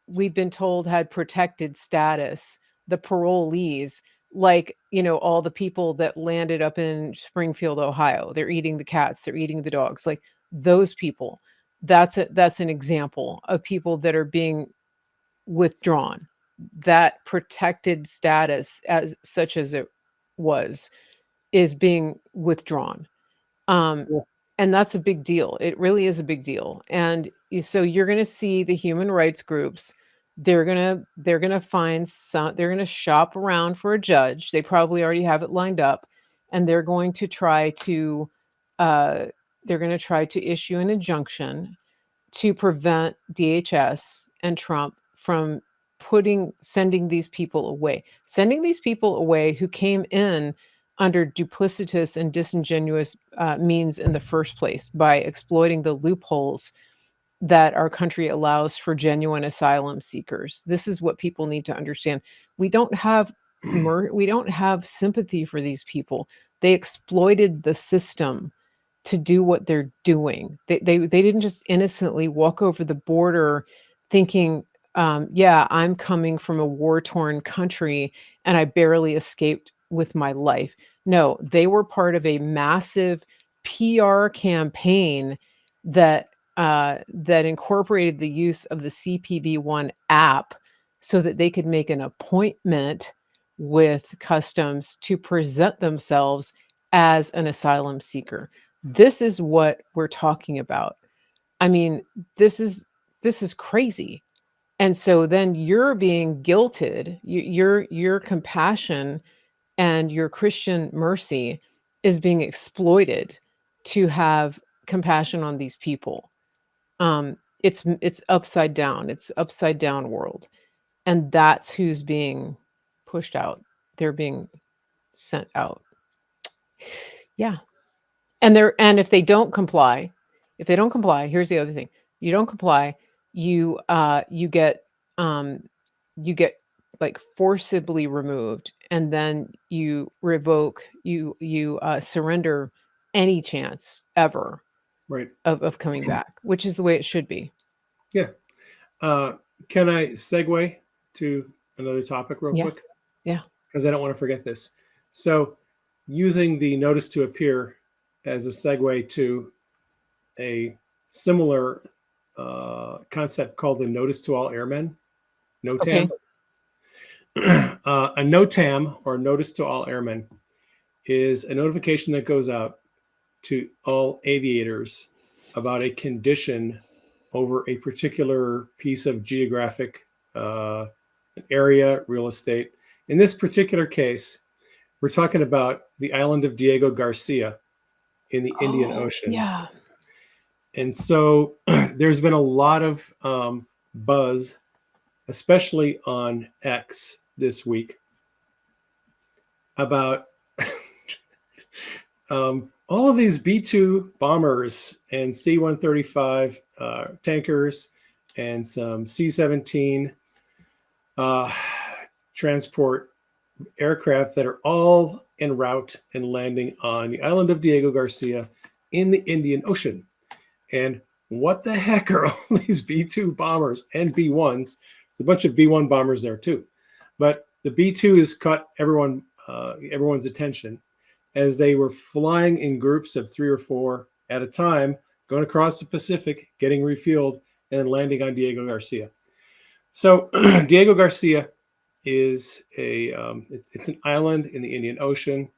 we've been told had protected status, the parolees, like, all the people that landed up in Springfield, Ohio. They're eating the cats, they're eating the dogs, like those people. That's an example of people that are being withdrawn. That protected status, as such as it was, is being withdrawn. Um, Yeah. and that's a big deal. It really is a big deal. And so you're going to see the human rights groups. They're going to find some. They're going to shop around for a judge. They probably already have it lined up, and they're going to try to. Uh, they're going to try to issue an injunction to prevent DHS and Trump from sending these people away. Sending these people away who came in under duplicitous and disingenuous means in the first place by exploiting the loopholes that our country allows for genuine asylum seekers. This is what people need to understand. We don't have we don't have sympathy for these people. They exploited the system to do what they're doing. They didn't just innocently walk over the border thinking, yeah, I'm coming from a war-torn country and I barely escaped with my life. No, they were part of a massive PR campaign that that incorporated the use of the CPB-1 app so that they could make an appointment with customs to present themselves as an asylum seeker. This is what we're talking about. I mean, this is crazy. And so then you're being guilted. Your compassion and your Christian mercy is being exploited to have compassion on these people. It's upside down. It's upside down world, and that's who's being pushed out. They're being sent out. Yeah, and if they don't comply, here's the other thing: you don't comply, you get um, you get like forcibly removed, and then you surrender any chance ever Right. of coming back, which is the way it should be. Yeah. Uh, can I segue to another topic real Yeah, quick? yeah. Because I don't want to forget this. So, using the notice to appear as a segue to a similar concept called the notice to all airmen, Okay. NOTAM. A NOTAM, or notice to all airmen, is a notification that goes out to all aviators about a condition over a particular piece of geographic area, real estate. In this particular case, we're talking about the island of Diego Garcia in the Indian Oh, Ocean. yeah. And so there's been a lot of buzz, especially on X this week, about all of these B-2 bombers and C-135 tankers and some C-17 transport aircraft that are all en route and landing on the island of Diego Garcia in the Indian Ocean. And what the heck are all these B-2 bombers and B-1s? There's a bunch of B-1 bombers there too. But the B-2 has caught everyone's attention as they were flying in groups of 3 or 4 at a time, going across the Pacific, getting refueled, and landing on Diego Garcia. So Diego Garcia is it's an island in the Indian Ocean,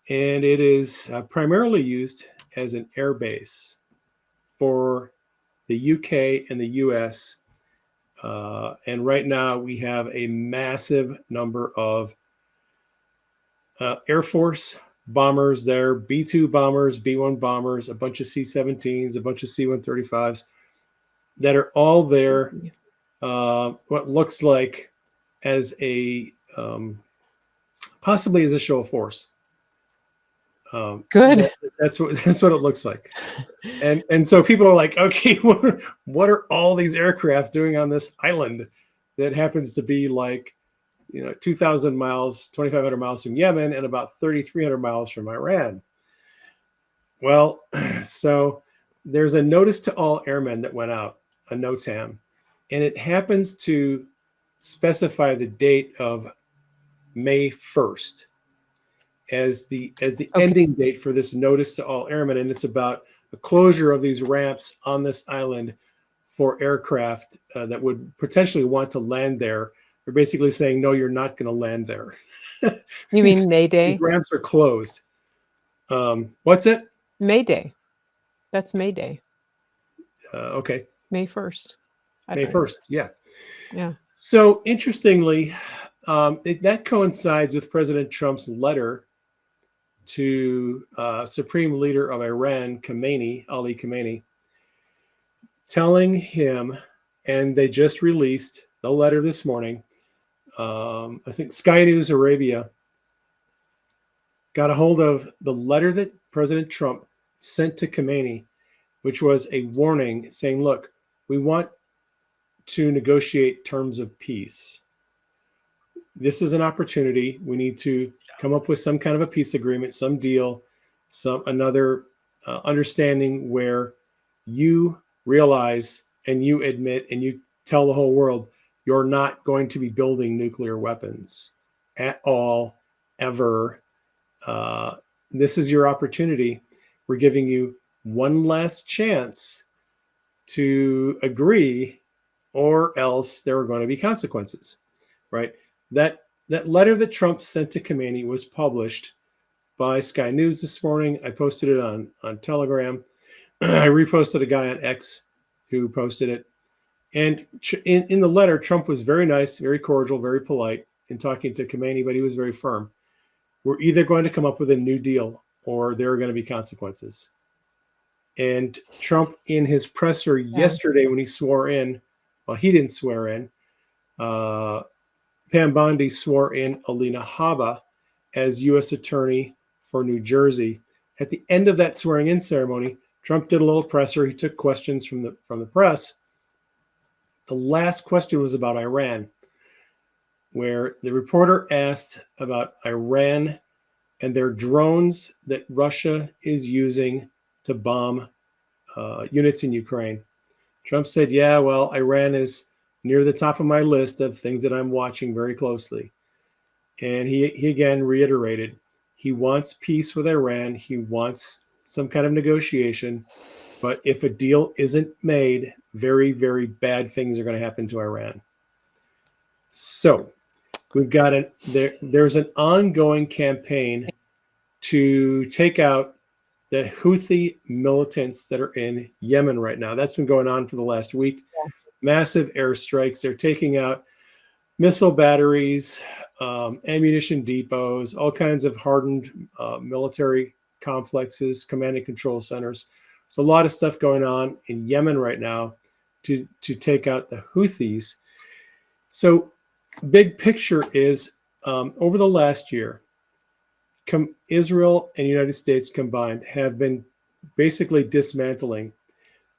and it is primarily used as an air base for the UK and the US. And right now we have a massive number of Air Force bombers there, B-2 bombers, B-1 bombers, a bunch of C-17s, a bunch of C-135s that are all there. What looks like as a possibly as a show of force. Good. That's what it looks like. And so people are like, okay, what are all these aircraft doing on this island that happens to be like, 2,000 miles, 2,500 miles from Yemen and about 3,300 miles from Iran? Well, so there's a notice to all airmen that went out, a NOTAM, and it happens to specify the date of May 1st as the Okay. ending date for this notice to all airmen, and it's about the closure of these ramps on this island for aircraft that would potentially want to land there. They're basically saying, no, you're not going to land there. You these, mean May these Day? ramps are closed. What's it? May Day. That's May Day. Okay. May 1st. May 1st. Yeah. Yeah. So interestingly, that coincides with President Trump's letter to Supreme Leader of Iran, Ali Khamenei, telling him, and they just released the letter this morning. I think Sky News Arabia got a hold of the letter that President Trump sent to Khamenei, which was a warning saying, look, we want to negotiate terms of peace. This is an opportunity. We need to come up with some kind of a peace agreement, some deal, another understanding where you realize and you admit and you tell the whole world you're not going to be building nuclear weapons at all, ever. This is your opportunity. We're giving you one last chance to agree, or else there are going to be consequences, right? That letter that Trump sent to Khamenei was published by Sky News this morning. I posted it on Telegram. I reposted a guy on X who posted it. And in the letter, Trump was very nice, very cordial, very polite in talking to Khamenei, but he was very firm. We're either going to come up with a new deal or there are going to be consequences. And Trump, in his presser yesterday, when he swore in, well, he didn't swear in. Pam Bondi swore in Alina Habba as U.S. Attorney for New Jersey. At the end of that swearing-in ceremony, Trump did a little presser. He took questions from the press. The last question was about Iran, where the reporter asked about Iran and their drones that Russia is using to bomb units in Ukraine. Trump said, yeah, well, Iran is near the top of my list of things that I'm watching very closely. And he again reiterated, he wants peace with Iran. He wants some kind of negotiation. But if a deal isn't made, very, very bad things are going to happen to Iran. So we've got there's an ongoing campaign to take out the Houthi militants that are in Yemen right now. That's been going on for the last week. Yeah. Massive airstrikes. They're taking out missile batteries, ammunition depots, all kinds of hardened military complexes, command and control centers. So a lot of stuff going on in Yemen right now to take out the Houthis. So big picture is over the last year, Israel and the United States combined have been basically dismantling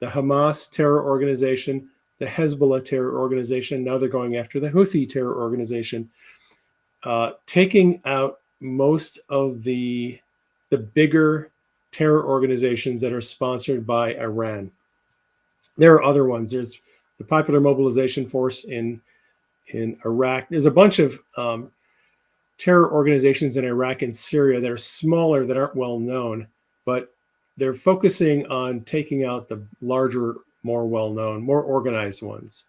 the Hamas terror organization, the Hezbollah terror organization. Now they're going after the Houthi terror organization, taking out most of the bigger terror organizations that are sponsored by Iran. There are other ones. There's the Popular Mobilization Force in Iraq. There's a bunch of terror organizations in Iraq and Syria that are smaller, that aren't well known, but they're focusing on taking out the larger, more well-known, more organized ones.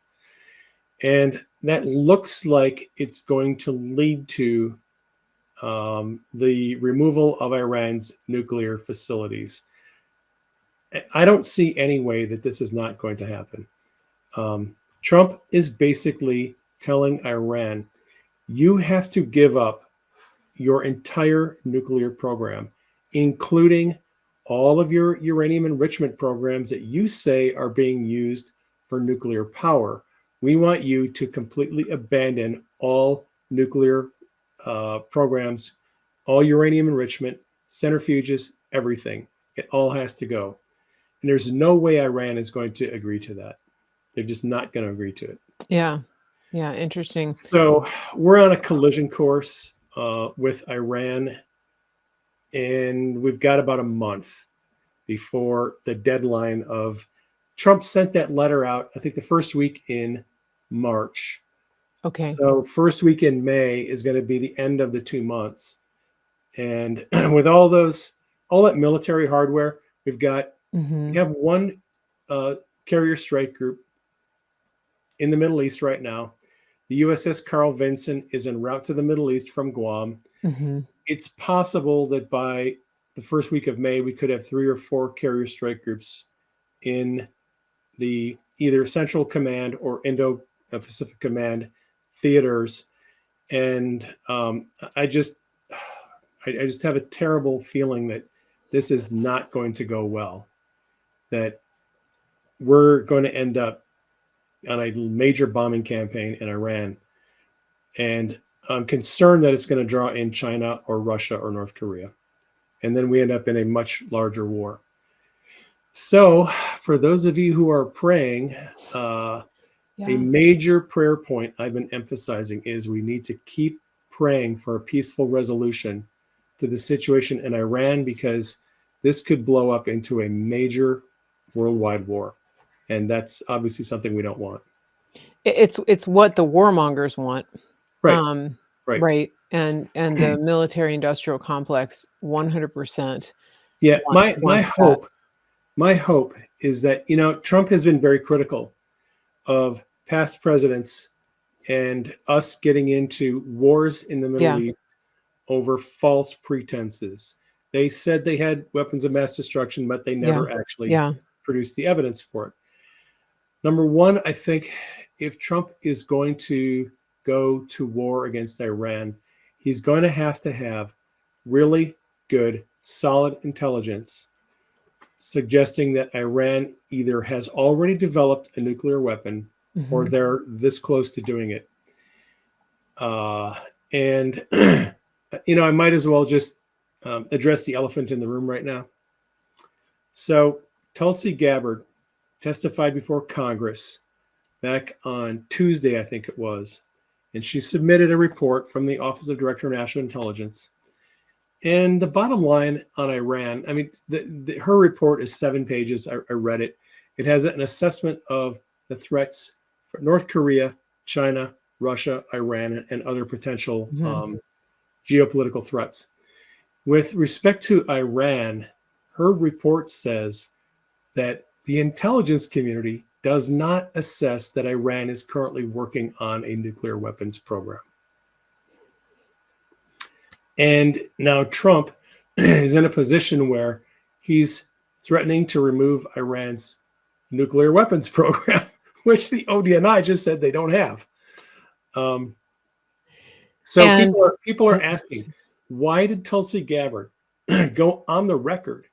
And that looks like it's going to lead to the removal of Iran's nuclear facilities. I don't see any way that this is not going to happen. Trump is basically telling Iran, you have to give up your entire nuclear program, including all of your uranium enrichment programs that you say are being used for nuclear power. We want you to completely abandon all nuclear programs, all uranium enrichment, centrifuges, everything. It all has to go. And there's no way Iran is going to agree to that. They're just not going to agree to it. Yeah. Yeah. Interesting. So we're on a collision course with Iran, and we've got about a month before the deadline of Trump sent that letter out, I think the first week in March. Okay. So first week in May is going to be the end of the 2 months. And with all that military hardware, we have one carrier strike group in the Middle East right now. The USS Carl Vinson is en route to the Middle East from Guam. It's possible that by the first week of May, we could have 3 or 4 carrier strike groups in the either Central Command or Indo-Pacific Command theaters. And I just have a terrible feeling that this is not going to go well, that we're going to end up on a major bombing campaign in Iran. And I'm concerned that it's going to draw in China or Russia or North Korea. And then we end up in a much larger war. So for those of you who are praying, a major prayer point I've been emphasizing is we need to keep praying for a peaceful resolution to the situation in Iran, because this could blow up into a major worldwide war. And that's obviously something we don't want. It's what the warmongers want. Right. Right. And the military industrial complex 100%. Yeah. My hope is that, Trump has been very critical of past presidents and us getting into wars in the Middle East over false pretenses. They said they had weapons of mass destruction, but they Yeah. never actually Yeah. produced the evidence for it. Number one, I think if Trump is going to go to war against Iran, he's going to have really good, solid intelligence suggesting that Iran either has already developed a nuclear weapon or Mhm. they're this close to doing it. And, I might as well just address the elephant in the room right now. So, Tulsi Gabbard testified before Congress back on Tuesday, I think it was, and she submitted a report from the Office of Director of National Intelligence. And the bottom line on Iran, I mean, her report is 7 pages. I read it. It has an assessment of the threats for North Korea, China, Russia, Iran, and other potential Mhm. geopolitical threats. With respect to Iran, her report says that the intelligence community does not assess that Iran is currently working on a nuclear weapons program. And now Trump is in a position where he's threatening to remove Iran's nuclear weapons program, which the ODNI just said they don't have. So And people are asking, why did Tulsi Gabbard go on the record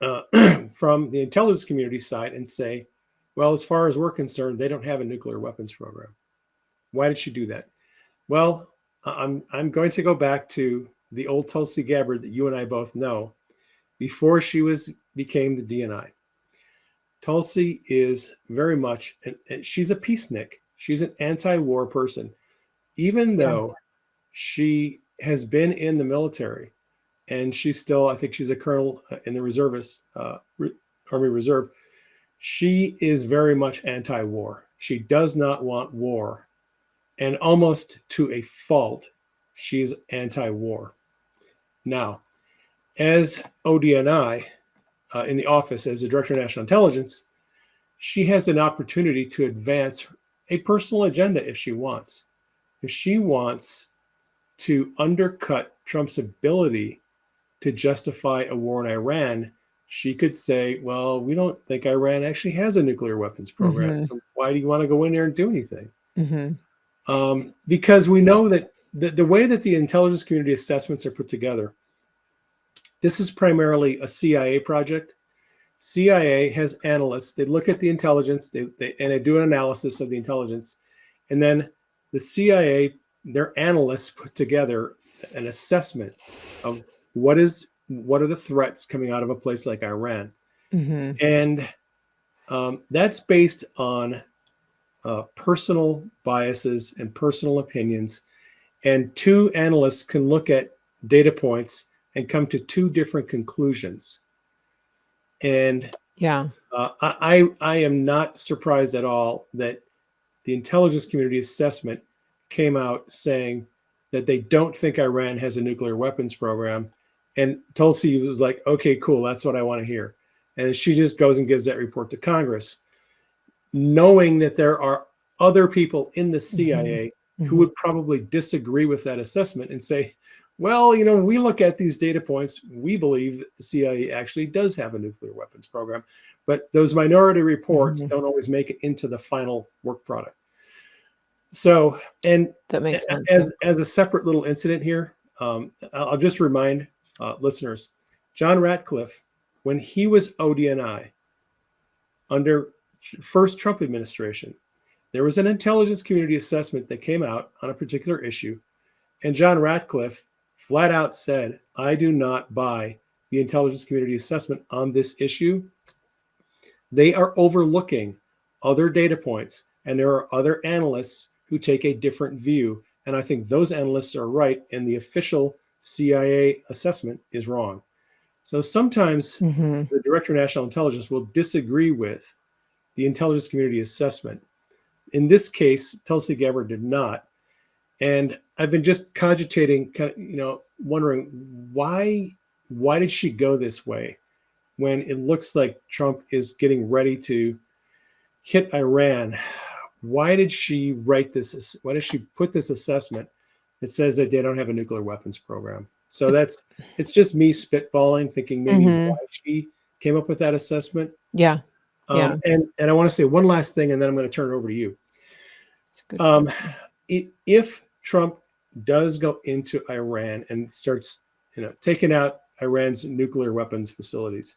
from the intelligence community side and say, well, as far as we're concerned, they don't have a nuclear weapons program? Why did she do that? Well, I'm going to go back to the old Tulsi Gabbard that you and I both know before she became the DNI. Tulsi is very much, and she's a peacenik. She's an anti-war person, even yeah. though she has been in the military, and she's still, I think she's a colonel in the reservists, Army Reserve. She is very much anti-war. She does not want war, and almost to a fault, she's anti-war. Now, as ODNI in the office as the Director of National Intelligence, she has an opportunity to advance a personal agenda if she wants. If she wants to undercut Trump's ability to justify a war in Iran, she could say, well, we don't think Iran actually has a nuclear weapons program. Mhm. So why do you want to go in there and do anything? Mhm. Because we know that the way that the intelligence community assessments are put together, this is primarily a CIA project. CIA has analysts. They look at the intelligence, and they do an analysis of the intelligence. And then the CIA, their analysts put together an assessment of what are the threats coming out of a place like Iran. Mhm. And that's based on personal biases and personal opinions. And two analysts can look at data points and come to two different conclusions. And Yeah. I am not surprised at all that the intelligence community assessment came out saying that they don't think Iran has a nuclear weapons program. And Tulsi was like, okay, cool, that's what I want to hear. And she just goes and gives that report to Congress, knowing that there are other people in the Mhm. CIA who Mhm. would probably disagree with that assessment and say, well, we look at these data points, we believe that the CIA actually does have a nuclear weapons program, but those minority reports Mhm. don't always make it into the final work product. So, and That makes sense, yeah. as a separate little incident here, I'll just remind listeners, John Ratcliffe, when he was ODNI under first Trump administration, there was an intelligence community assessment that came out on a particular issue, and John Ratcliffe flat out said, I do not buy the intelligence community assessment on this issue. They are overlooking other data points, and there are other analysts who take a different view. And I think those analysts are right, and the official CIA assessment is wrong. So sometimes Mhm. the Director of National Intelligence will disagree with the intelligence community assessment. In this case, Tulsi Gabbard did not. And I've been just cogitating, wondering why did she go this way when it looks like Trump is getting ready to hit Iran? Why did she write this? Why did she put this assessment that says that they don't have a nuclear weapons program? So it's just me spitballing, thinking maybe Mhm. why she came up with that assessment. Yeah. Yeah. And I want to say one last thing, and then I'm going to turn it over to you. It's a good Um, question. if Trump does go into Iran and starts, taking out Iran's nuclear weapons facilities,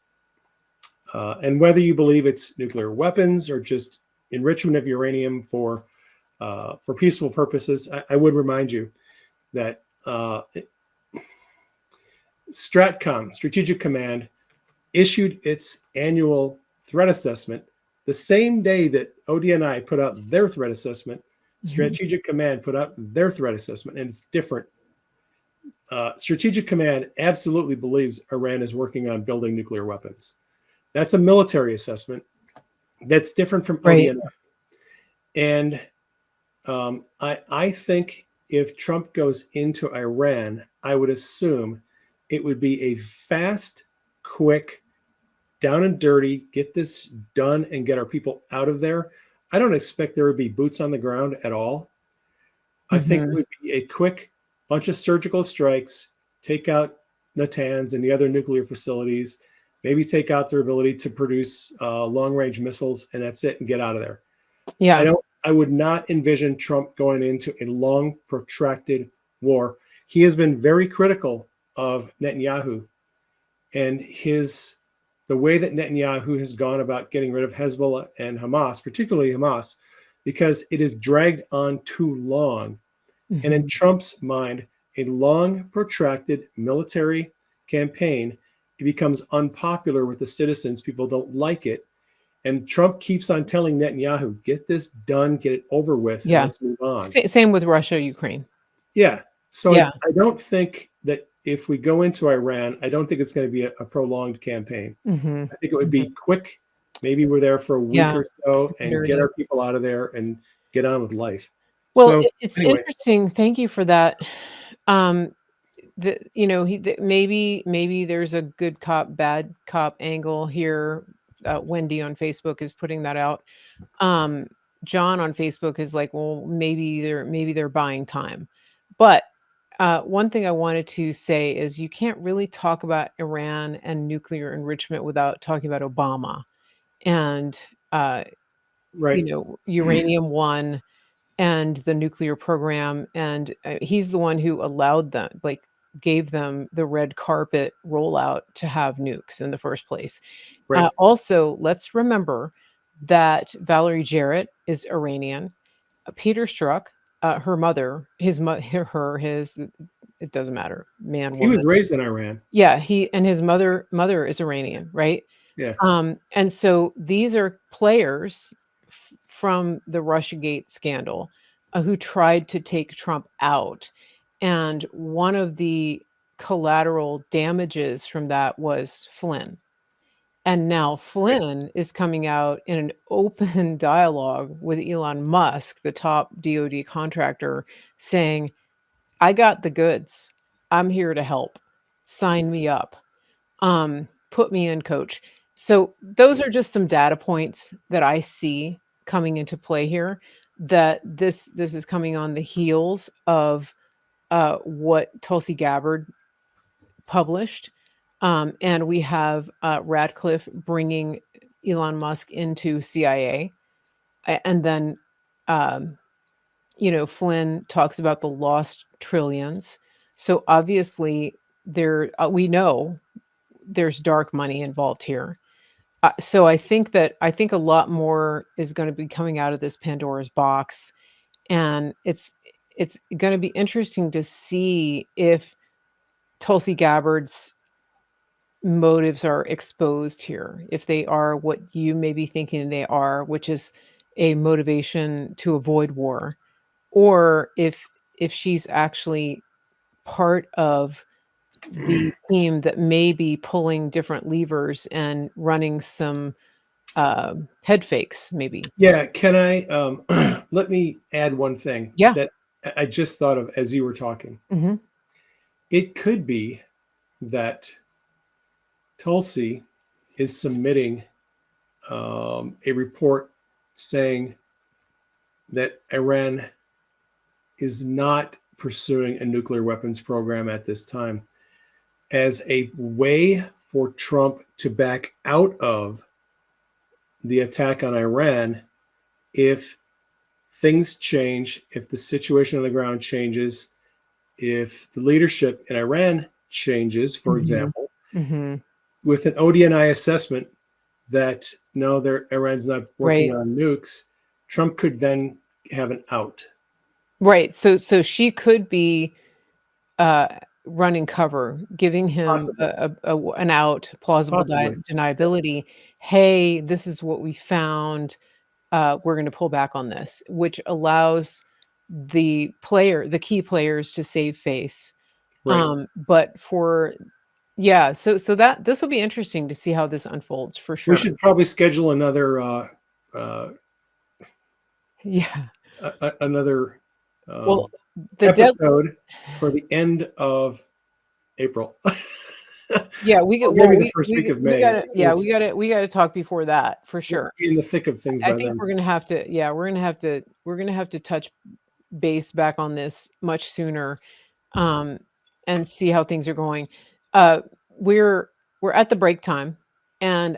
and whether you believe it's nuclear weapons or just enrichment of uranium for peaceful purposes, I would remind you that Stratcom, Strategic Command, issued its annual threat assessment the same day that ODNI put out their threat assessment. Mhm. Strategic Command put out their threat assessment, and it's different. Strategic Command absolutely believes Iran is working on building nuclear weapons. That's a military assessment. That's different from Right. ODNI. And I think if Trump goes into Iran, I would assume it would be a fast, quick, down and dirty, get this done and get our people out of there. I don't expect there would be boots on the ground at all. I think it Mhm. would be a quick bunch of surgical strikes, take out Natanz and the other nuclear facilities, maybe take out their ability to produce long range missiles, and that's it, and get out of there. Yeah. I would not envision Trump going into a long, protracted war. He has been very critical of Netanyahu and the way that Netanyahu has gone about getting rid of Hezbollah and Hamas, particularly Hamas, because it is dragged on too long. And in Mhm. Trump's mind, a long, protracted military campaign, it becomes unpopular with the citizens. People don't like it. And Trump keeps on telling Netanyahu, get this done, get it over with, and Yeah. let's move on. Same with Russia, Ukraine. Yeah. So Yeah. I don't think that if we go into Iran, I don't think it's going to be a prolonged campaign. Mhm. I think it would Mhm. be quick. Maybe we're there for a week Yeah. or so Quick and and get dirty. our people out of there and get on with life. Well, So it's anyway, interesting. Thank you for that. Um, maybe there's a good cop, bad cop angle here. Wendy on Facebook is putting that out. Um, John on Facebook is like, well, maybe they're buying time. But one thing I wanted to say is you can't really talk about Iran and nuclear enrichment without talking about Obama and uh, right, uranium one and the nuclear program, and, he's the one who allowed them like, gave them the red carpet rollout to have nukes in the first place. right. Also, let's remember that Valerie Jarrett is Iranian. Peter Strzok, her mother, his mo her his it doesn't matter, man, He was woman. raised in Iran. Yeah, he and his mother is Iranian, right? Yeah, And so these are players from the Russiagate scandal who tried to take Trump out. And one of the collateral damages from that was Flynn. And now right, Flynn is coming out in an open dialogue with Elon Musk, the top DoD contractor, saying, I got the goods. I'm here to help. Sign me up. Put me in, coach. So those are just some data points that I see coming into play here, that this is coming on the heels of what Tulsi Gabbard published. And we have Radcliffe bringing Elon Musk into CIA. And then um, Flynn talks about the lost trillions. So obviously we know there's dark money involved here. So I think a lot more is going to be coming out of this Pandora's box, and it's going to be interesting to see if Tulsi Gabbard's motives are exposed here, if they are what you may be thinking they are, which is a motivation to avoid war, or if she's actually part of the team that may be pulling different levers and running some head fakes, maybe. yeah. Can I let me add one thing Yeah. that I just thought of as you were talking. Mhm. It could be that Tulsi is submitting a report saying that Iran is not pursuing a nuclear weapons program at this time. as a way for Trump to back out of the attack on Iran if things change, if the situation on the ground changes, if the leadership in Iran changes, for Mhm. example, Mhm. with an ODNI assessment that no, Iran's not working Right. on nukes, Trump could then have an out. Right. So she could be, uh, running cover, giving him Possibly. an out, plausible Possibly. Yeah. deniability. "Hey, this is what we found. We're gonna pull back on this," which allows the key players to save face. Right. But for yeah, so that this will be interesting to see how this unfolds for We sure. should probably schedule another uh, Yeah. another Well, um, the dead episode for the end of April, yeah, or maybe the first week of we May, gotta yeah, because we gotta talk before that for we'll sure. be in the thick of things I by think then. we're gonna have to yeah, we're gonna have to touch base back on this much sooner, um, and see how things are going. Uh, we're we're at the break time, and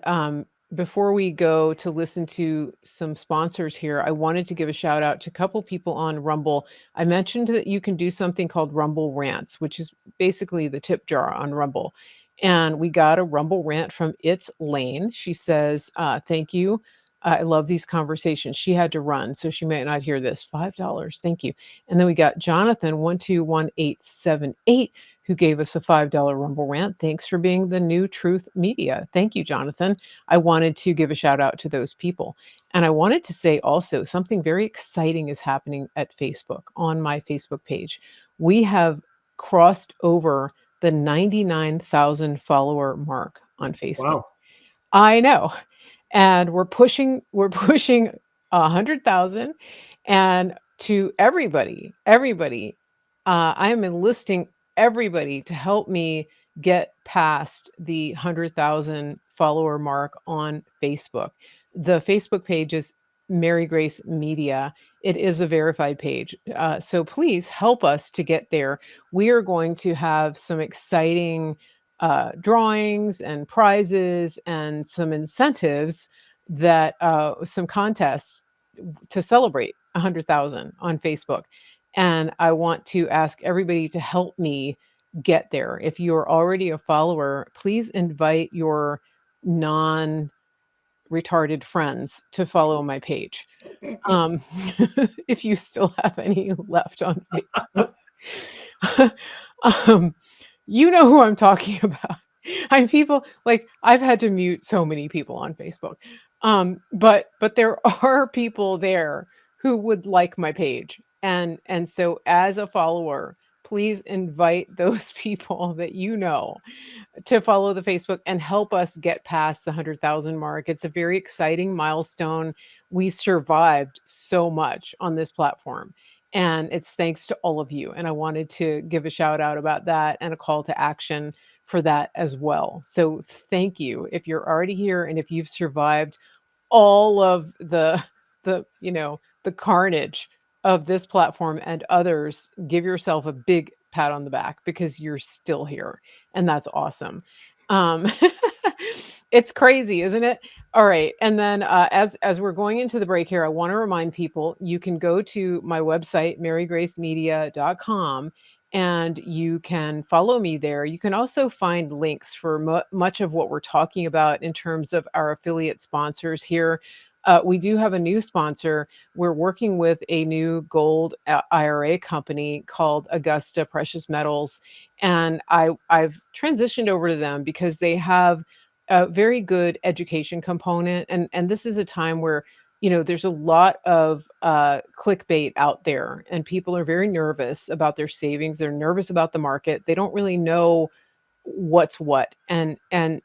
before we go to listen to some sponsors here, I wanted to give a shout out to a couple people on Rumble. I mentioned that you can do something called Rumble Rants, which is basically the tip jar on Rumble. And we got a Rumble rant from It's Lane. She says, "Thank you. I love these conversations." She had to run, so she might not hear this. $5. Thank you. And then we got Jonathan 121878 who gave us a $5 Rumble rant. Thanks for being the new Truth Media. Thank you, Jonathan. I wanted to give a shout out to those people. And I wanted to say also something very exciting is happening at Facebook on my Facebook page. We have crossed over the 99,000 follower mark on Facebook. Wow. I know. And we're pushing 100,000 and to everybody, I am enlisting everybody to help me get past the 100,000 follower mark on Facebook. The Facebook page is Mary Grace Media. It is a verified page. So please help us to get there. We are going to have some exciting drawings and prizes and some incentives that some contests to celebrate 100,000 on Facebook. And I want to ask everybody to help me get there. If you're already a follower, please invite your non retarded friends to follow my page. Um, if you still have any left on Facebook. um, you know who I'm talking about. I people like I've had to mute so many people on Facebook. But there are people there who would like my page. And so as a follower, please invite those people that you know to follow the Facebook and help us get past the 100,000 mark. It's a very exciting milestone. We survived so much on this platform. And it's thanks to all of you. And I wanted to give a shout out about that and a call to action for that as well. So thank you if you're already here and if you've survived all of the carnage of this platform and others, give yourself a big pat on the back because you're still here, and that's awesome. Um, it's crazy, isn't it? All right, and then, as we're going into the break here, I wanna remind people, you can go to my website, marygracemedia.com, and you can follow me there. You can also find links for much of what we're talking about in terms of our affiliate sponsors here. We do have a new sponsor. We're working with a new gold IRA company called Augusta Precious Metals, and I've transitioned over to them because they have a very good education component, and this is a time where there's a lot of clickbait out there, and people are very nervous about their savings. They're nervous about the market. They don't really know what's what, and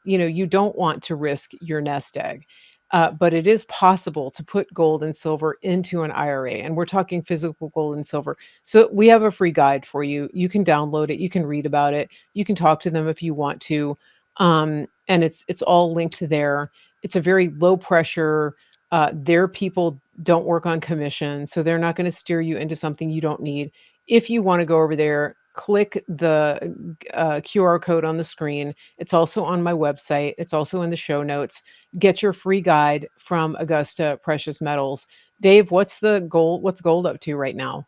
you don't want to risk your nest egg. But it is possible to put gold and silver into an IRA, and we're talking physical gold and silver. So we have a free guide for you. You can download it, you can read about it, you can talk to them if you want to, and it's all linked there. It's a very low pressure. Their people don't work on commission, so they're not going to steer you into something you don't need. If you want to go over there, click the QR code on the screen. It's also on my website. It's also in the show notes. Get your free guide from Augusta Precious Metals. Dave, what's gold up to right now?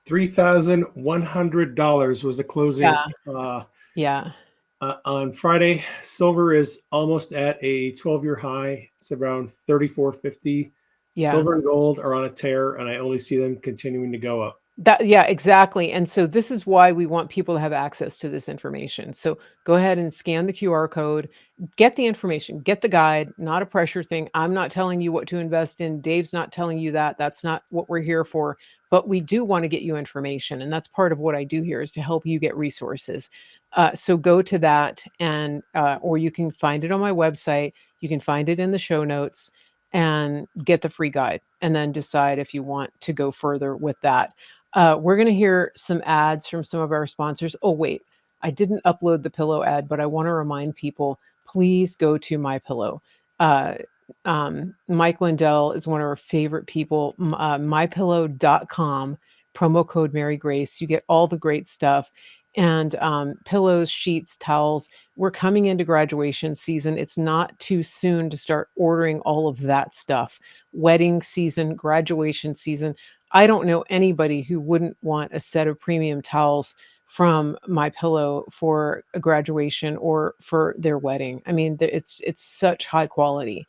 $3,100 was the closing Yeah. Yeah. on Friday. Silver is almost at a 12-year high. It's around 34.50. Yeah. Silver and gold are on a tear, and I only see them continuing to go up. Yeah, exactly. And so this is why we want people to have access to this information. So go ahead and scan the QR code, get the information, get the guide, not a pressure thing. I'm not telling you what to invest in. Dave's not telling you that. That's not what we're here for. But we do want to get you information. And that's part of what I do here, is to help you get resources. So go to that, and or you can find it on my website. You can find it in the show notes, and get the free guide, and then decide if you want to go further with that. We're going to hear some ads from some of our sponsors. Oh, wait, I didn't upload the pillow ad, but I want to remind people, please go to My Pillow. Mike Lindell is one of our favorite people. MyPillow.com, promo code Mary Grace. You get all the great stuff. And pillows, sheets, towels. We're coming into graduation season. It's not too soon to start ordering all of that stuff. Wedding season, graduation season. I don't know anybody who wouldn't want a set of premium towels from My Pillow for a graduation or for their wedding. I mean, it's such high quality.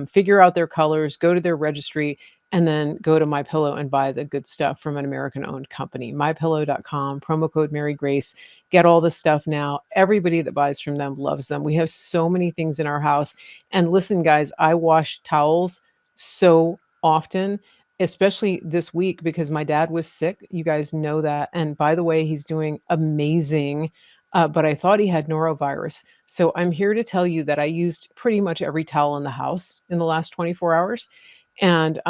Figure out their colors, go to their registry, and then go to My Pillow and buy the good stuff from an American-owned company. MyPillow.com, promo code Mary Grace. Get all the stuff now. Everybody that buys from them loves them. We have so many things in our house. And listen, guys, I wash towels so often, especially this week, because my dad was sick. You guys know that. And by the way, he's doing amazing. But I thought he had norovirus. So I'm here to tell you that I used pretty much every towel in the house in the last 24 hours. And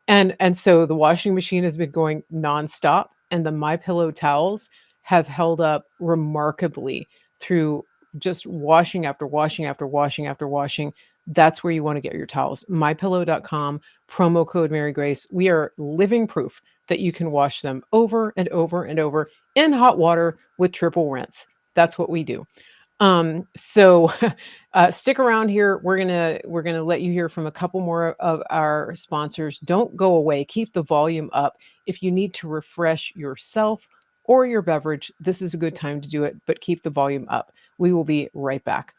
and so the washing machine has been going nonstop, and the My Pillow towels have held up remarkably through just washing after washing after washing after washing. That's where you want to get your towels. MyPillow.com, promo code Mary Grace. We are living proof that you can wash them over and over and over in hot water with triple rinse. That's what we do. So stick around here. We're gonna let you hear from a couple more of our sponsors. Don't go away. Keep the volume up. If you need to refresh yourself or your beverage, this is a good time to do it, but keep the volume up. We will be right back.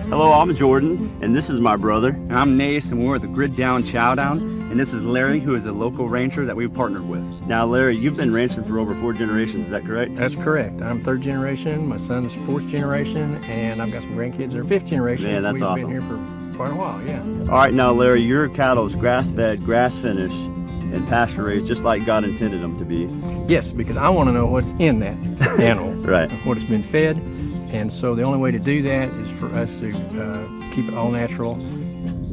Hello, I'm Jordan, and this is my brother. And I'm Nace, and we're the Grid Down Chowdown. And this is Larry, who is a local rancher that we've partnered with. Now, Larry, you've been ranching for over 4 generations, is that correct? That's correct. I'm 3rd generation, my son's 4th generation, and I've got some grandkids that are 5th generation. Man, that's awesome. We've been here for quite a while, yeah. All right, now, Larry, your cattle is grass-fed, grass-finished, and pasture-raised, just like God intended them to be. Yes, because I want to know what's in that animal. Right. What it's been fed. And so the only way to do that is for us to keep it all natural,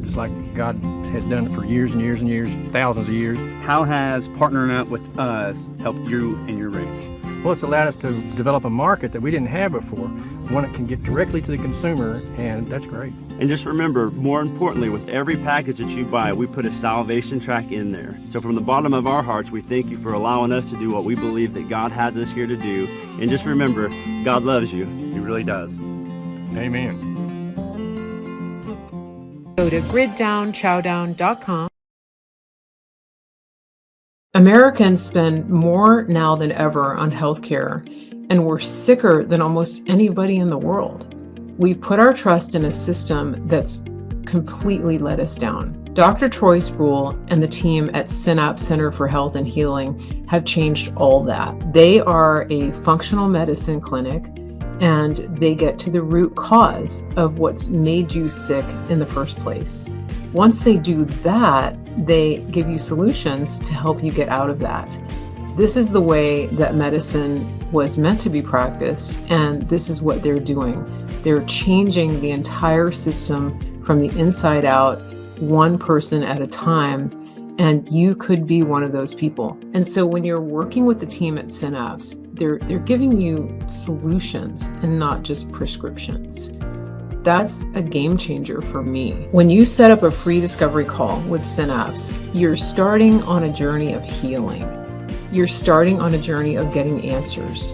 just like God has done it for years and years and years, thousands of years. How has partnering up with us helped you and your ranch? Well, it's allowed us to develop a market that we didn't have before, one that can get directly to the consumer, and that's great. And just remember, more importantly, with every package that you buy, we put a salvation track in there. So from the bottom of our hearts, we thank you for allowing us to do what we believe that God has us here to do. And just remember, God loves you. He really does. Amen. Go to griddownchowdown.com. Americans spend more now than ever on healthcare, and we're sicker than almost anybody in the world. We've put our trust in a system that's completely let us down. Dr. Troy Sproul and the team at Synapse Center for Health and Healing have changed all that. They are a functional medicine clinic, and they get to the root cause of what's made you sick in the first place. Once they do that, they give you solutions to help you get out of that. This is the way that medicine was meant to be practiced, and this is what they're doing. They're changing the entire system from the inside out, one person at a time, and you could be one of those people. And so when you're working with the team at Synapse, they're giving you solutions and not just prescriptions. That's a game changer for me. When you set up a free discovery call with Synapse, you're starting on a journey of healing. you're starting on a journey of getting answers.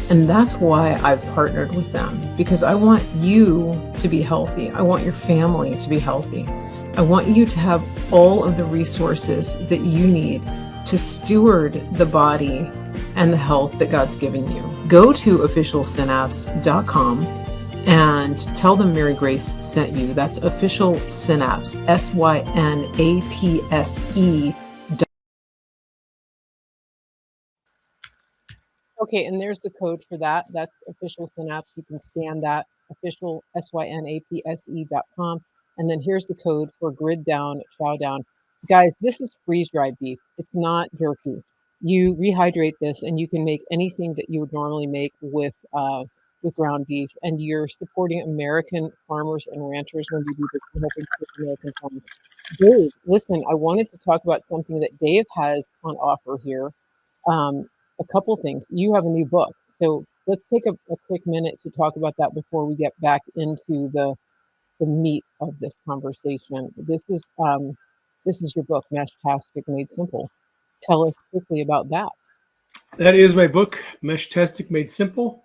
And that's why I've partnered with them, because I want you to be healthy. I want your family to be healthy. I want you to have all of the resources that you need to steward the body and the health that God's given you. Go to officialsynapse.com and tell them Mary Grace sent you. That's Official Synapse, SYNAPSE. Okay, and there's the code for that. That's Official Synapse. You can scan that, official, SYNAPSE.com. And then here's the code for Grid Down, Chow Down. Guys, this is freeze-dried beef. It's not jerky. You rehydrate this, and you can make anything that you would normally make with ground beef. And you're supporting American farmers and ranchers when you do this, and helping support American farmers. Dave, listen, I wanted to talk about something that Dave has on offer here. A couple things. You have a new book, so let's take a quick minute to talk about that before we get back into the meat of this conversation. This is your book, Meshtastic Made Simple. Tell us quickly about that. That is my book, Meshtastic Made Simple.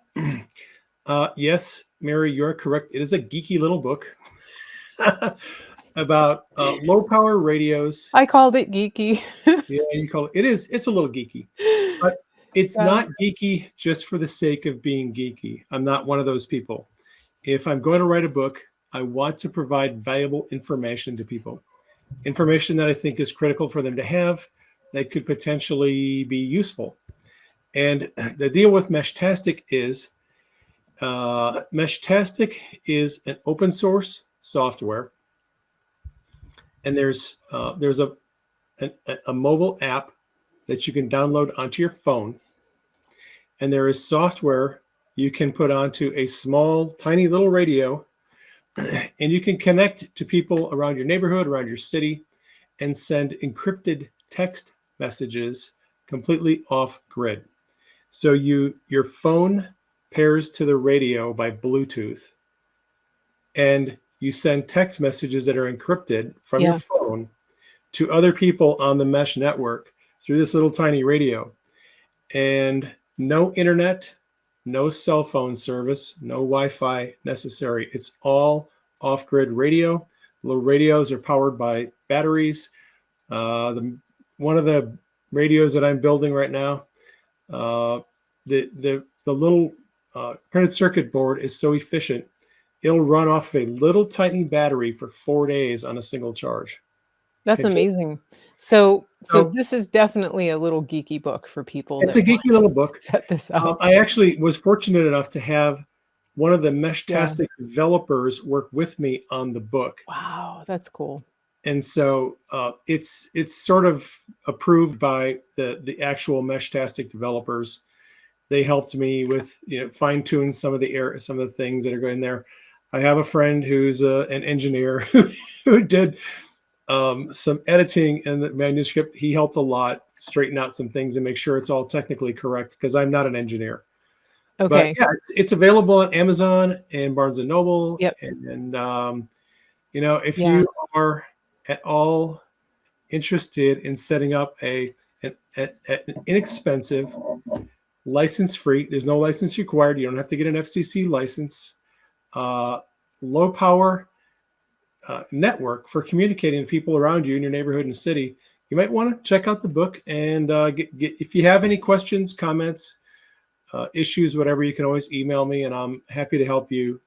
Yes, Mary, you're correct. It is a geeky little book about low power radios. I called it geeky. Yeah, you call it. It's a little geeky, but it's not geeky just for the sake of being geeky. I'm not one of those people. If I'm going to write a book, I want to provide valuable information to people. Information that I think is critical for them to have, that could potentially be useful. And the deal with Meshtastic is an open source software. And there's a mobile app that you can download onto your phone. And there is software you can put onto a small, tiny little radio, and you can connect to people around your neighborhood, around your city, and send encrypted text messages completely off grid. So your phone pairs to the radio by Bluetooth, and you send text messages that are encrypted from your phone to other people on the mesh network through this little tiny radio. And no internet, no cell phone service, no Wi-Fi necessary. It's all off-grid radio. Little radios are powered by batteries. One of the radios that I'm building right now, the little printed circuit board is so efficient, it'll run off of a little tiny battery for 4 days on a single charge. That's amazing. So this is definitely a little geeky book for people. It's a geeky little book. Set this up. I actually was fortunate enough to have one of the Meshtastic developers work with me on the book. Wow, that's cool. And so it's sort of approved by the actual Meshtastic developers. They helped me with fine tune some of the things that are going there. I have a friend who's an engineer who did some editing in the manuscript. He helped a lot straighten out some things and make sure it's all technically correct, because I'm not an engineer. Okay. But yeah, it's available on Amazon and Barnes and Noble. Yep. And if you are at all interested in setting up an inexpensive, license-free, there's no license required. You don't have to get an FCC license. Low power network for communicating to people around you in your neighborhood and city, you might want to check out the book and get if you have any questions, comments, issues, whatever, you can always email me, and I'm happy to help you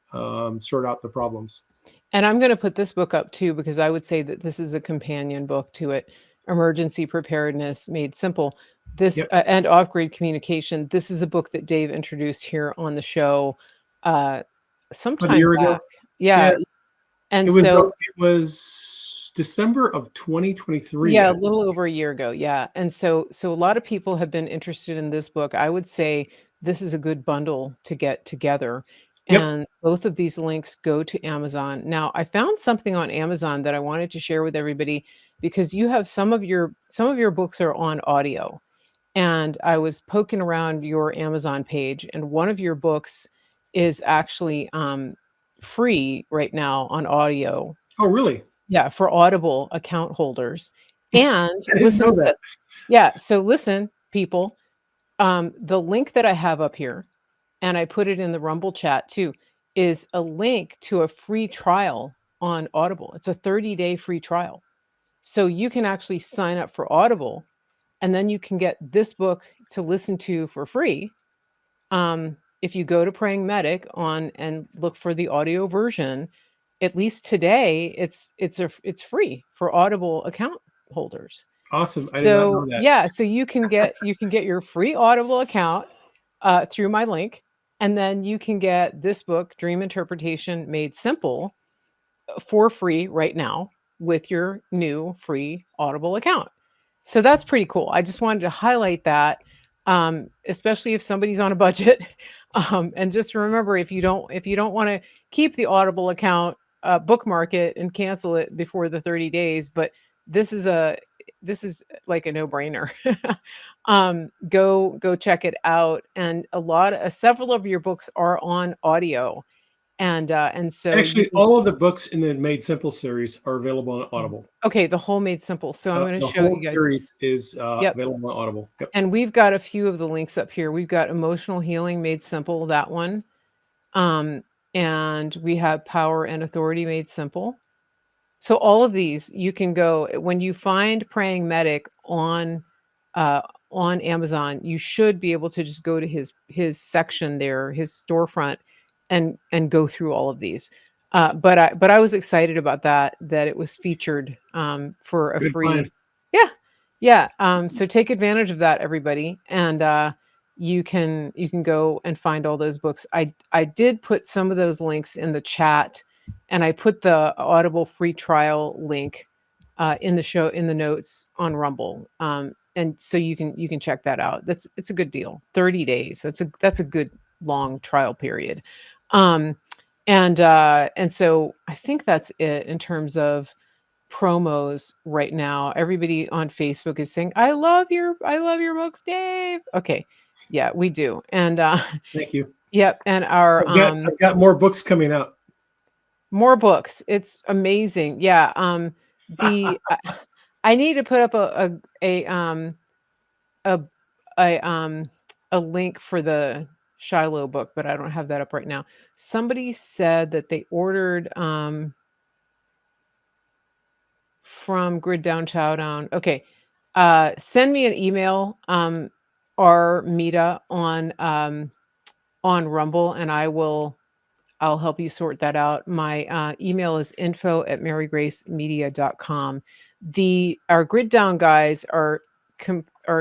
sort out the problems. And I'm going to put this book up too, because I would say that this is a companion book to it. Emergency Preparedness Made Simple. This and Off-Grid Communication. This is a book that Dave introduced here on the show sometime a year back. ago. Yeah. And it was December of 2023. Yeah, a little over a year ago. Yeah. And so a lot of people have been interested in this book. I would say this is a good bundle to get together. And both of these links go to Amazon. Now, I found something on Amazon that I wanted to share with everybody, because you have some of your books are on audio. And I was poking around your Amazon page, and one of your books is actually free right now on audio. Oh, really? Yeah, for Audible account holders. And listen to this. Yeah, so listen, people. The link that I have up here, and I put it in the Rumble chat too, is a link to a free trial on Audible. It's a 30-day free trial. So you can actually sign up for Audible, and then you can get this book to listen to for free. If you go to Praying Medic on and look for the audio version, at least today, it's free for Audible account holders. Awesome. I did not know So that. yeah, so you can get your free Audible account through my link, and then you can get this book, Dream Interpretation Made Simple, for free right now with your new free Audible account. So that's pretty cool. I just wanted to highlight that, especially if somebody's on a budget. And just remember, if you don't want to keep the Audible account, bookmark it and cancel it before the 30 days. But this is like a no-brainer. Go check it out. And several of your books are on audio. And so Actually, all of the books in the Made Simple series are available on Audible. okay, the whole Made Simple. So I'm going to The show whole you guys. series is Yep. available on Audible. Yep. And we've got a few of the links up here. We've got Emotional Healing Made Simple, that one. And we have Power and Authority Made Simple. So all of these, you can go when you find Praying Medic on Amazon, you should be able to just go to his section there, his storefront, and go through all of these. But I was excited about that it was featured for a Good free. find. Yeah. So take advantage of that, everybody, and you can go and find all those books. I did put some of those links in the chat, and I put the Audible free trial link in the notes on Rumble. And so you can check that out. It's a good deal. 30 days. That's a good long trial period. And so I think that's it in terms of promos right now. Everybody on Facebook is saying, I love your books, Dave. Okay. Yeah, we do. And Thank you. yep. And our I've got more books coming out. more books. It's amazing. Yeah. I need to put up a link for the Shiloh book, but I don't have that up right now. Somebody said that they ordered from Grid Down Chowdown. Okay. Send me an email, or Mita on Rumble, and I'll help you sort that out. My email is info@marygracemedia.com. Our Grid Down guys are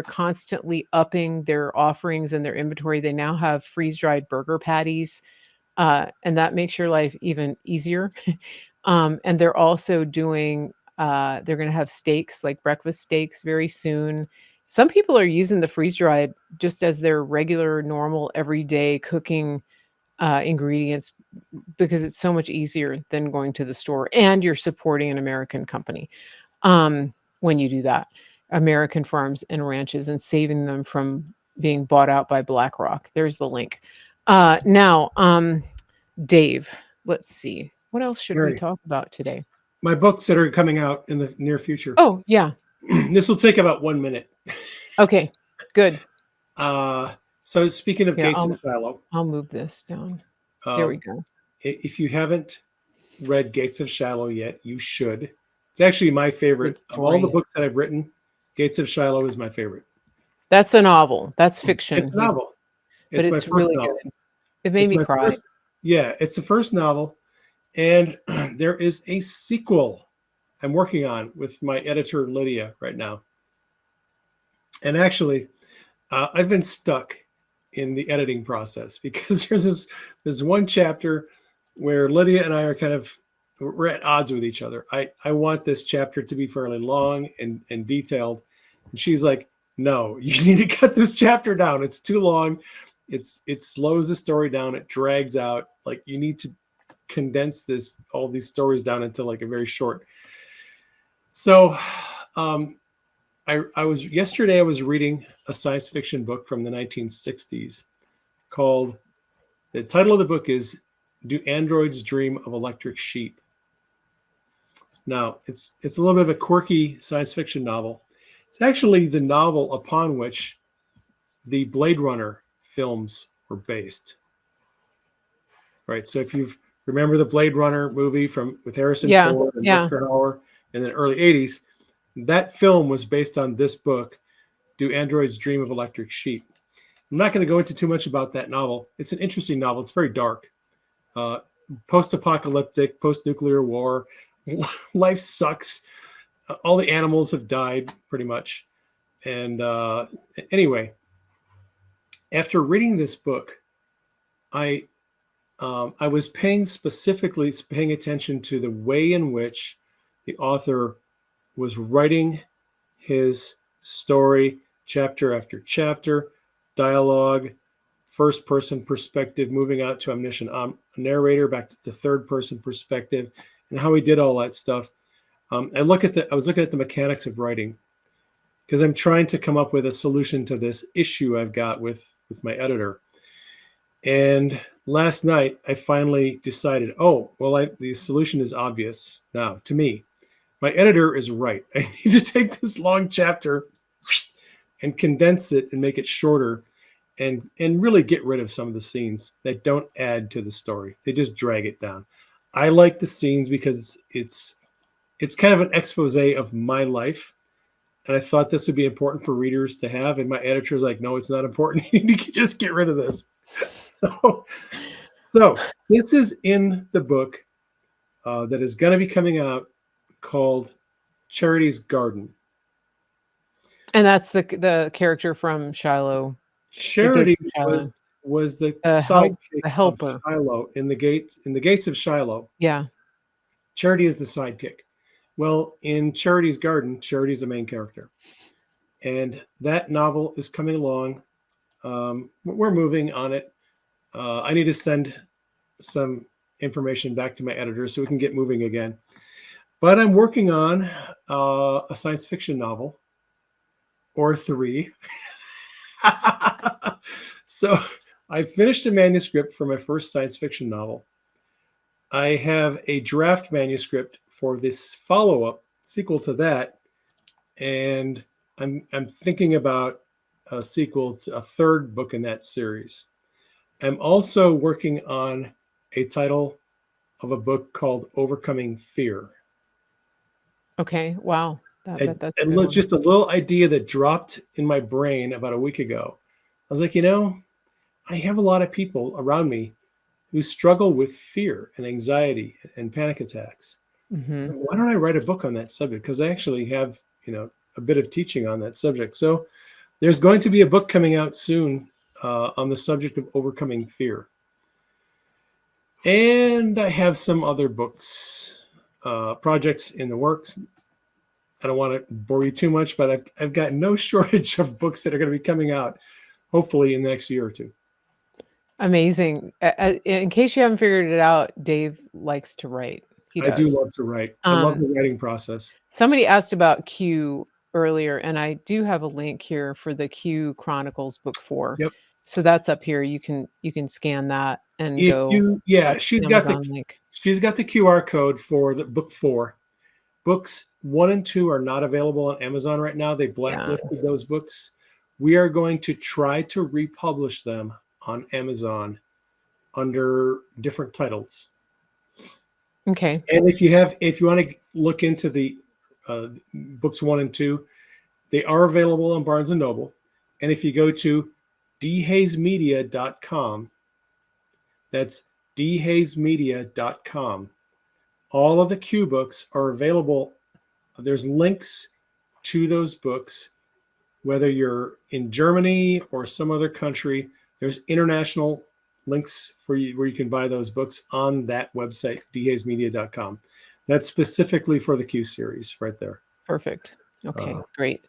constantly upping their offerings and their inventory. They now have freeze-dried burger patties, and that makes your life even easier. And they're also doing, they're going to have steaks, like breakfast steaks, very soon. Some people are using the freeze-dried just as their regular, normal, everyday cooking ingredients, because it's so much easier than going to the store, and you're supporting an American company when you do that. American farms and ranches, and saving them from being bought out by BlackRock. There's the link. Now, Dave, let's see. What else should we talk about today? My books that are coming out in the near future. Oh, yeah. This will take about 1 minute. Okay, good. So speaking of Gates of Shiloh. I'll move this down. There we go. If you haven't read Gates of Shiloh yet, you should. It's actually my favorite. Of all the books that I've written, Gates of Shiloh is my favorite. That's a novel. That's fiction. It's a novel. But it's really good. It made me cry. It's the first novel. And there is a sequel I'm working on with my editor, Lydia, right now. And actually, I've been stuck in the editing process because there's one chapter where Lydia and I are we're at odds with each other. I want this chapter to be fairly long and detailed. And she's like, no, you need to cut this chapter down. It's too long. It slows the story down. It drags out. Like, you need to condense all these stories down into like a very short. So yesterday I was reading a science fiction book from the 1960s called, the title of the book is Do Androids Dream of Electric Sheep? Now, it's a little bit of a quirky science fiction novel. It's actually the novel upon which the Blade Runner films were based. Right. So if you remember the Blade Runner movie with Harrison Yeah, Ford and yeah. Rutger Hauer in the early 80s, that film was based on this book, Do Androids Dream of Electric Sheep? I'm not going to go into too much about that novel. It's an interesting novel. It's very dark. Post-apocalyptic, post-nuclear war. Life sucks. All the animals have died pretty much. And anyway, after reading this book, I was paying attention to the way in which the author was writing his story, chapter after chapter, dialogue, first person perspective, moving out to omniscient narrator, back to the third person perspective, and how he did all that stuff. I was looking at the mechanics of writing, because I'm trying to come up with a solution to this issue I've got with my editor. And last night, I finally decided, the solution is obvious now to me. My editor is right. I need to take this long chapter and condense it and make it shorter and really get rid of some of the scenes that don't add to the story. They just drag it down. I like the scenes because it's kind of an expose of my life. And I thought this would be important for readers to have. And my editor was like, no, it's not important. You need to just get rid of this. So this is in the book that is going to be coming out called Charity's Garden. And that's the character from Shiloh. Charity was the sidekick helper of Shiloh in the gates of Shiloh. Yeah. Charity is the sidekick. Well, in Charity's Garden, Charity's the main character. And that novel is coming along. We're moving on it. I need to send some information back to my editor so we can get moving again. But I'm working on a science fiction novel or 3. So I finished a manuscript for my first science fiction novel. I have a draft manuscript for this follow-up sequel to that. And I'm thinking about a sequel to a third book in that series. I'm also working on a title of a book called Overcoming Fear. Okay. Wow. That's just a little idea that dropped in my brain about a week ago. I was like, I have a lot of people around me who struggle with fear and anxiety and panic attacks. Mm-hmm. Why don't I write a book on that subject? Because I actually have, a bit of teaching on that subject. So there's going to be a book coming out soon on the subject of overcoming fear. And I have some other books, projects in the works. I don't want to bore you too much, but I've got no shortage of books that are going to be coming out, hopefully in the next year or two. Amazing. In case you haven't figured it out, Dave likes to write. He does. I do love to write. I love the writing process. Somebody asked about Q earlier, and I do have a link here for the Q Chronicles book 4. Yep. So that's up here. You can scan that and She's got the link. She's got the QR code for the book 4. Books 1 and 2 are not available on Amazon right now. They blacklisted those books. We are going to try to republish them on Amazon under different titles. Okay. And if you want to look into the books 1 and 2, they are available on Barnes & Noble. And if you go to dhayesmedia.com, that's dhayesmedia.com, all of the Q books are available. There's links to those books, whether you're in Germany or some other country. There's international links for you where you can buy those books on that website, dhayesmedia.com. That's specifically for the Q series right there. Perfect. Okay, great.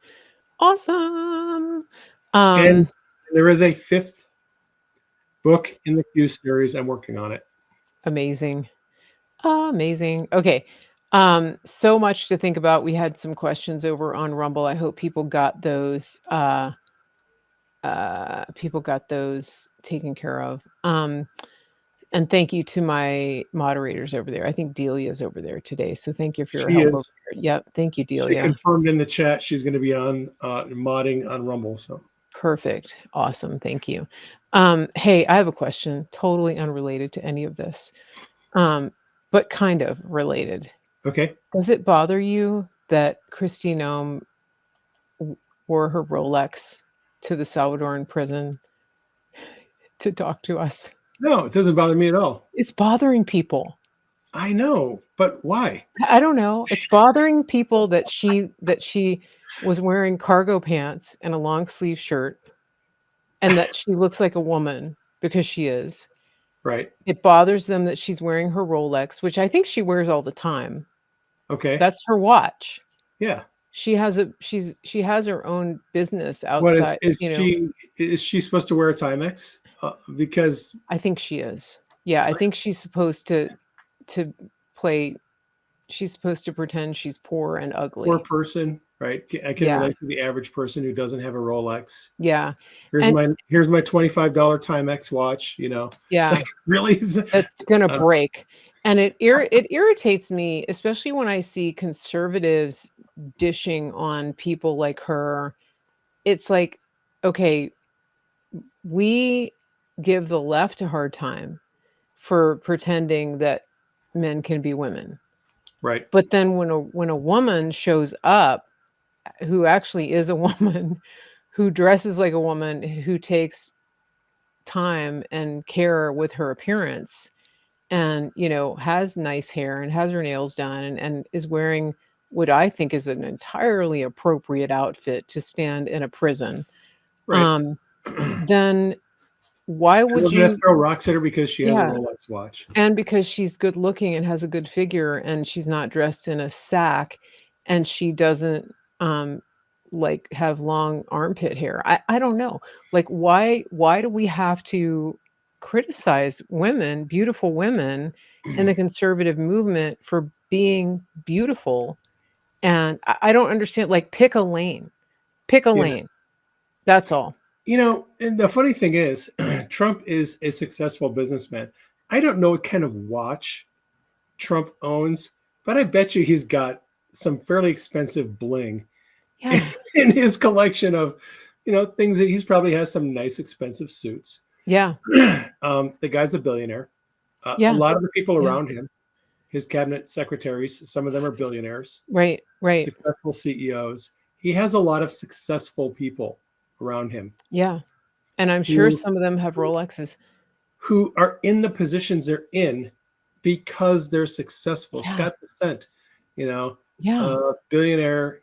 Awesome. And there is a 5th book in the Q series. I'm working on it. Amazing. Okay. So much to think about. We had some questions over on Rumble. I hope people got those taken care of. And thank you to my moderators over there. I think Delia's over there today. So thank you for your help over there. Yep. Thank you, Delia. She confirmed in the chat she's going to be on modding on Rumble. So Perfect. Awesome. Thank you. Hey, I have a question, totally unrelated to any of this, but kind of related. Okay. Does it bother you that Kristi Noem wore her Rolex to the Salvadoran prison to talk to us? No, it doesn't bother me at all. It's bothering people. I know, but why? I don't know. It's bothering people that she was wearing cargo pants and a long sleeve shirt and that she looks like a woman because she is. Right. It bothers them that she's wearing her Rolex, which I think she wears all the time. Okay. That's her watch. Yeah. She has her own business What outside, is she supposed to wear a Timex? Because I think she is. Yeah, I think she's supposed to play she's supposed to pretend she's poor and poor ugly. person, right? I can Yeah. relate to the average person who doesn't have a Rolex. Yeah. Here's And my $25 Timex watch. yeah, Really? that's gonna Uh, break. And it irritates me, especially when I see conservatives dishing on people like her. It's like, okay, we give the left a hard time for pretending that men can be women. right. But then when a woman shows up who actually is a woman, who dresses like a woman, who takes time and care with her appearance and, has nice hair and has her nails done and is wearing what I think is an entirely appropriate outfit to stand in a prison, Right. then why And would we're gonna you throw rocks at her because she has a Yeah. Rolex watch. And because she's good looking and has a good figure and she's not dressed in a sack and she doesn't like have long armpit hair. I don't know. Like why do we have to criticize women, beautiful women in the conservative movement for being beautiful? And I don't understand, like pick a lane. Pick a Yeah. lane. That's all. And the funny thing is, Trump is a successful businessman. I don't know what kind of watch Trump owns, but I bet you he's got some fairly expensive bling Yeah. in his collection of, things that he's probably has some nice expensive suits. Yeah. The guy's a billionaire. A Yeah. lot of the people Yeah. around him, his cabinet secretaries, some of them are billionaires, Right. Right. successful CEOs. He has a lot of successful people around him Yeah. And I'm sure who some of them have Rolexes. who are in the positions they're in because they're successful. Yeah. Scott Bessent, Yeah. billionaire,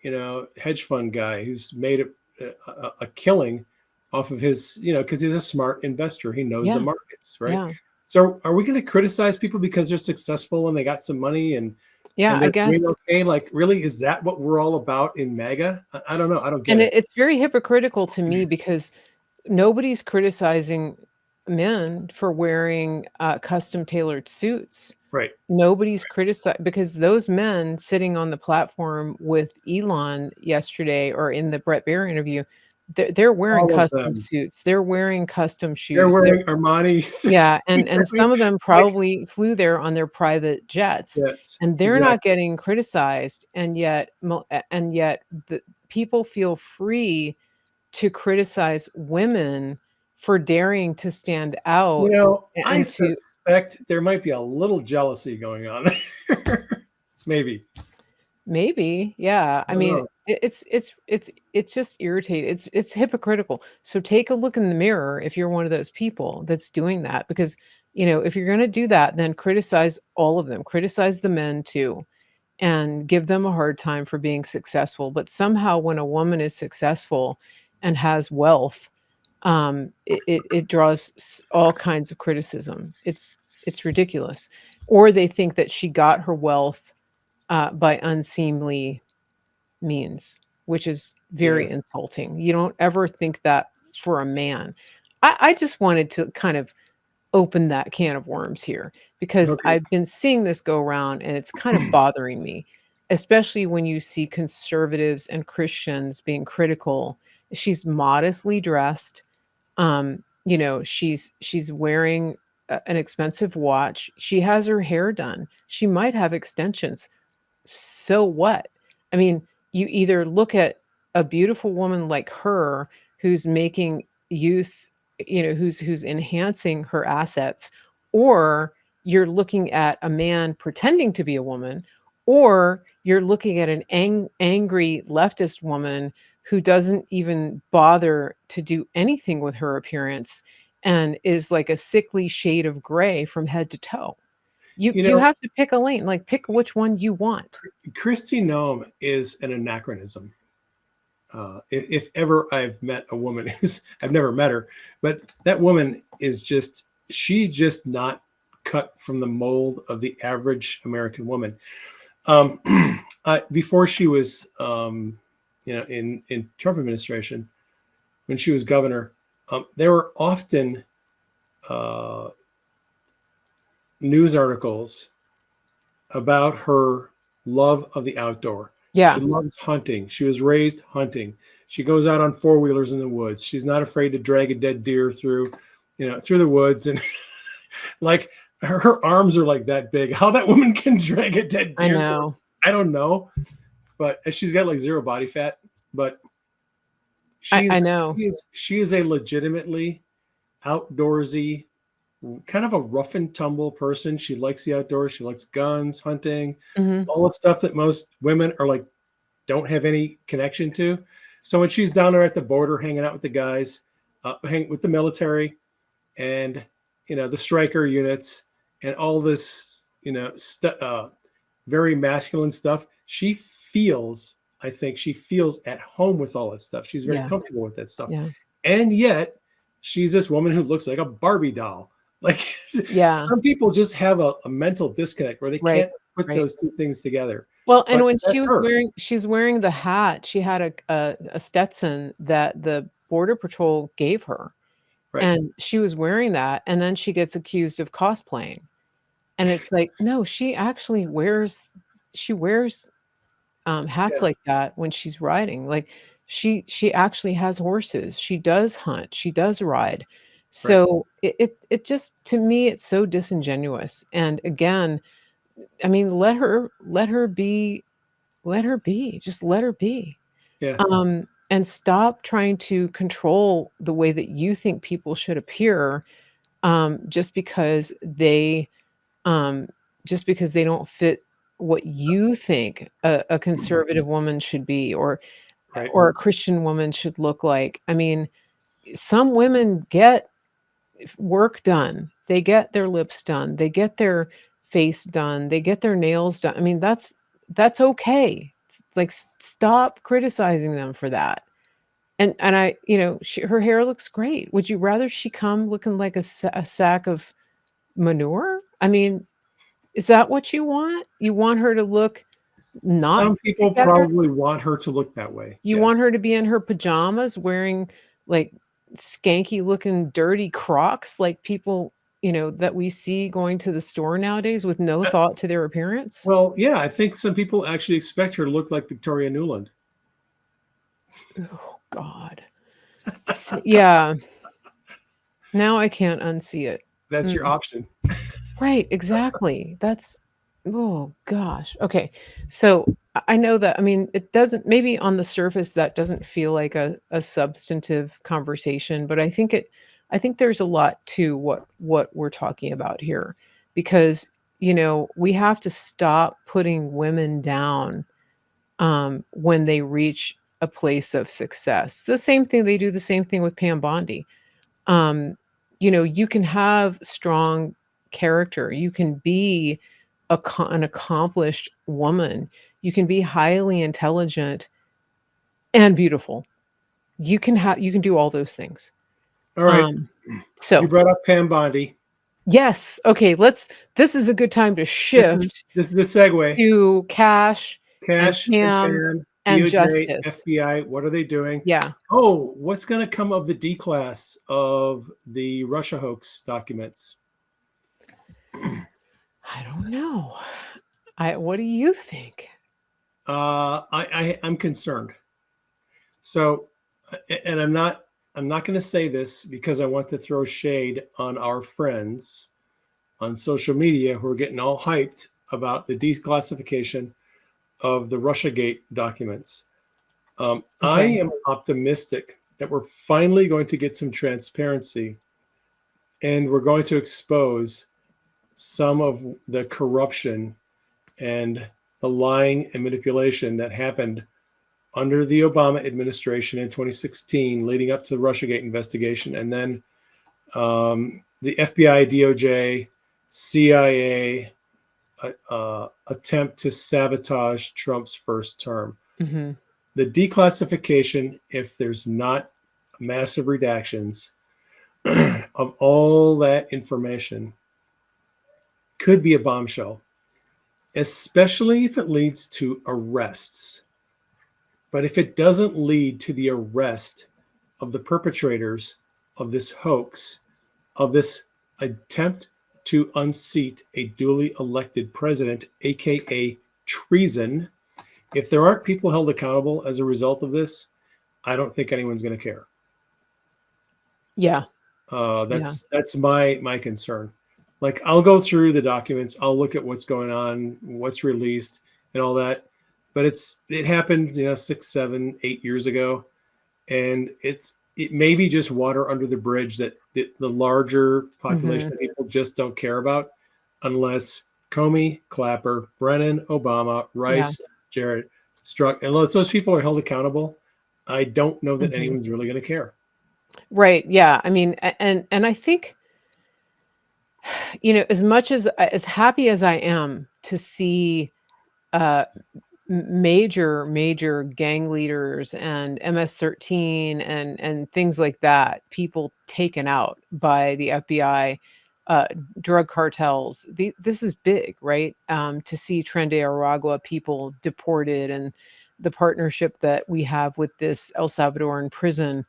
hedge fund guy who's made a killing off of his, because he's a smart investor. He knows the Yeah. markets, right? Yeah. So are we going to criticize people because they're successful and they got some money and Yeah, I they're guess. doing okay? Like, really, is that what we're all about in MAGA? I don't know. I don't get And it. it's very hypocritical to me because nobody's criticizing men for wearing custom tailored suits. Right. Nobody's criticized because those men sitting on the platform with Elon yesterday or in the Brett Baer interview, they're wearing All of custom them. suits. They're wearing custom They're shoes. wearing Armani. Yeah, and some of them Like, probably flew there on their private jets, yes, and they're not exactly. getting criticized, and yet the people feel free to criticize women for daring to stand out I and to suspect there might be a little jealousy going on there. Maybe. maybe, yeah. I I don't mean, know. it's just irritating. It's hypocritical. So take a look in the mirror if you're one of those people that's doing that, because if you're going to do that, then criticize all of them. Criticize the men too, and give them a hard time for being successful. But somehow, when a woman is successful and has wealth, it draws all kinds of criticism. It's ridiculous. Or they think that she got her wealth by unseemly means, which is very Yeah. insulting. You don't ever think that for a man. I just wanted to kind of open that can of worms here because Okay. I've been seeing this go around and it's kind of bothering me, especially when you see conservatives and Christians being critical. She's modestly dressed. She's wearing an expensive watch. She has her hair done. She might have extensions. So what? I mean, you either look at a beautiful woman like her who's making use, who's enhancing her assets, or you're looking at a man pretending to be a woman, or you're looking at an angry leftist woman who doesn't even bother to do anything with her appearance and is like a sickly shade of gray from head to toe. You have to pick a lane, like pick which one you want. Kristi Noem is an anachronism. If ever I've met a woman I've never met her, but that woman is she's just not cut from the mold of the average American woman. Before she was, in Trump administration, when she was governor, there were often news articles about her love of the outdoor. Yeah. She loves hunting. She was raised hunting. She goes out on four-wheelers in the woods. She's not afraid to drag a dead deer through the woods. And like her arms are like that big. How that woman can drag a dead deer I know. I don't know. But she's got like zero body fat. But I know. She is a legitimately outdoorsy, kind of a rough and tumble person. She likes the outdoors. She likes guns, hunting, all the stuff that most women are like, don't have any connection to. So when she's down there at the border, hanging out with the guys, hanging with the military and, the striker units and all this, very masculine stuff, I think she feels at home with all that stuff. She's very comfortable with that stuff. Yeah. And yet she's this woman who looks like a Barbie doll. Like, some people just have a mental disconnect where they can't put those two things together. Well, and when she's wearing the hat, she had a Stetson that the Border Patrol gave her. Right. And she was wearing that, and then she gets accused of cosplaying. And it's like, no, she actually wears hats like that when she's riding. Like she actually has horses. She does hunt. She does ride. So it just, to me, it's so disingenuous. And again, I mean, let her be. Just let her be. Yeah. And stop trying to control the way that you think people should appear, just because they don't fit what you think a conservative woman should be, or a Christian woman should look like. I mean, some women get work done. They get their lips done. They get their face done. They get their nails done. I mean, that's okay. Like, stop criticizing them for that. And I, her hair looks great. Would you rather she come looking like a sack of manure? I mean, is that what you want? You want her to look not Some people together? Probably want her to look that way. You want her to be in her pajamas wearing like skanky looking dirty Crocs, like people, that we see going to the store nowadays with no thought to their appearance? Well, yeah, I think some people actually expect her to look like Victoria Nuland. Oh God. Yeah. Now I can't unsee it. That's your option. Right, exactly. Oh gosh. Okay. So I know that, I mean, it doesn't, maybe on the surface that doesn't feel like a substantive conversation, but I think there's a lot to what we're talking about here, because, we have to stop putting women down when they reach a place of success. The same thing with Pam Bondi. You can have strong character. You can be an accomplished woman. You can be highly intelligent and beautiful. You can do all those things. All right. So you brought up Pam Bondi. Yes. Okay. This is a good time to shift. This is the segue to Cash, and Pam, and DOJ, Justice. FBI. What are they doing? Yeah. Oh, what's going to come of the D-class of the Russia hoax documents? I don't know. What do you think? I'm concerned. So, and I'm not going to say this because I want to throw shade on our friends on social media who are getting all hyped about the declassification of the Russiagate documents. Okay. I am optimistic that we're finally going to get some transparency, and we're going to expose some of the corruption and the lying and manipulation that happened under the Obama administration in 2016, leading up to the Russiagate investigation, and then the FBI, DOJ, CIA attempt to sabotage Trump's first term. Mm-hmm. The declassification, if there's not massive redactions of all that information, could be a bombshell, especially if it leads to arrests. But if it doesn't lead to the arrest of the perpetrators of this hoax, of this attempt to unseat a duly elected president, aka treason, if there aren't people held accountable as a result of this, I don't think anyone's going to care. Yeah. That's my concern. Like, I'll go through the documents, I'll look at what's going on, what's released, and all that. But it happened, 6, 7, 8 years ago, and it may be just water under the bridge that the larger population of people just don't care about, unless Comey, Clapper, Brennan, Obama, Rice, Jared, Strzok, unless those people are held accountable. I don't know that anyone's really going to care. Right. Yeah. I mean, and I think, as much as happy as I am to see major gang leaders and MS-13 and things like that, people taken out by the FBI, drug cartels. This is big, right? To see Tren de Aragua people deported, and the partnership that we have with this El Salvadoran prison.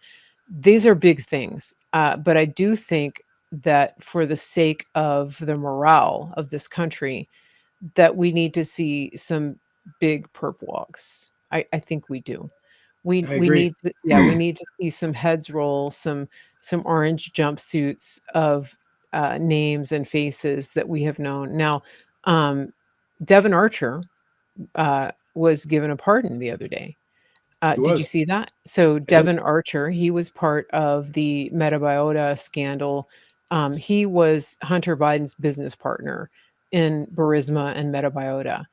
These are big things. But I do think that for the sake of the morale of this country, that we need to see some big perp walks. I think we do. We agree. need to see some heads roll, some orange jumpsuits of names and faces that we have known. Now, Devin Archer was given a pardon the other day. Did you see that? So Devin Archer, he was part of the Metabiota scandal. He was Hunter Biden's business partner in Burisma and Metabiota,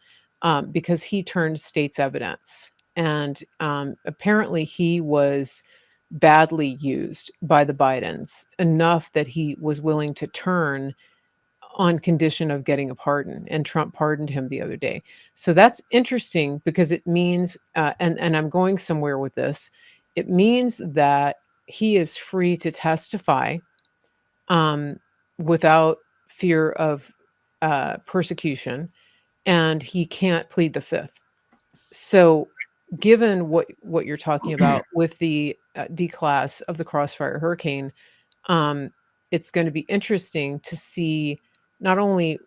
because he turned state's evidence. And apparently he was badly used by the Bidens, enough that he was willing to turn on condition of getting a pardon, and Trump pardoned him the other day. So that's interesting, because it means, and I'm going somewhere with this, it means that he is free to testify without fear of persecution, and he can't plead the fifth. So given what you're talking about with the declass of the Crossfire Hurricane, it's going to be interesting to see not only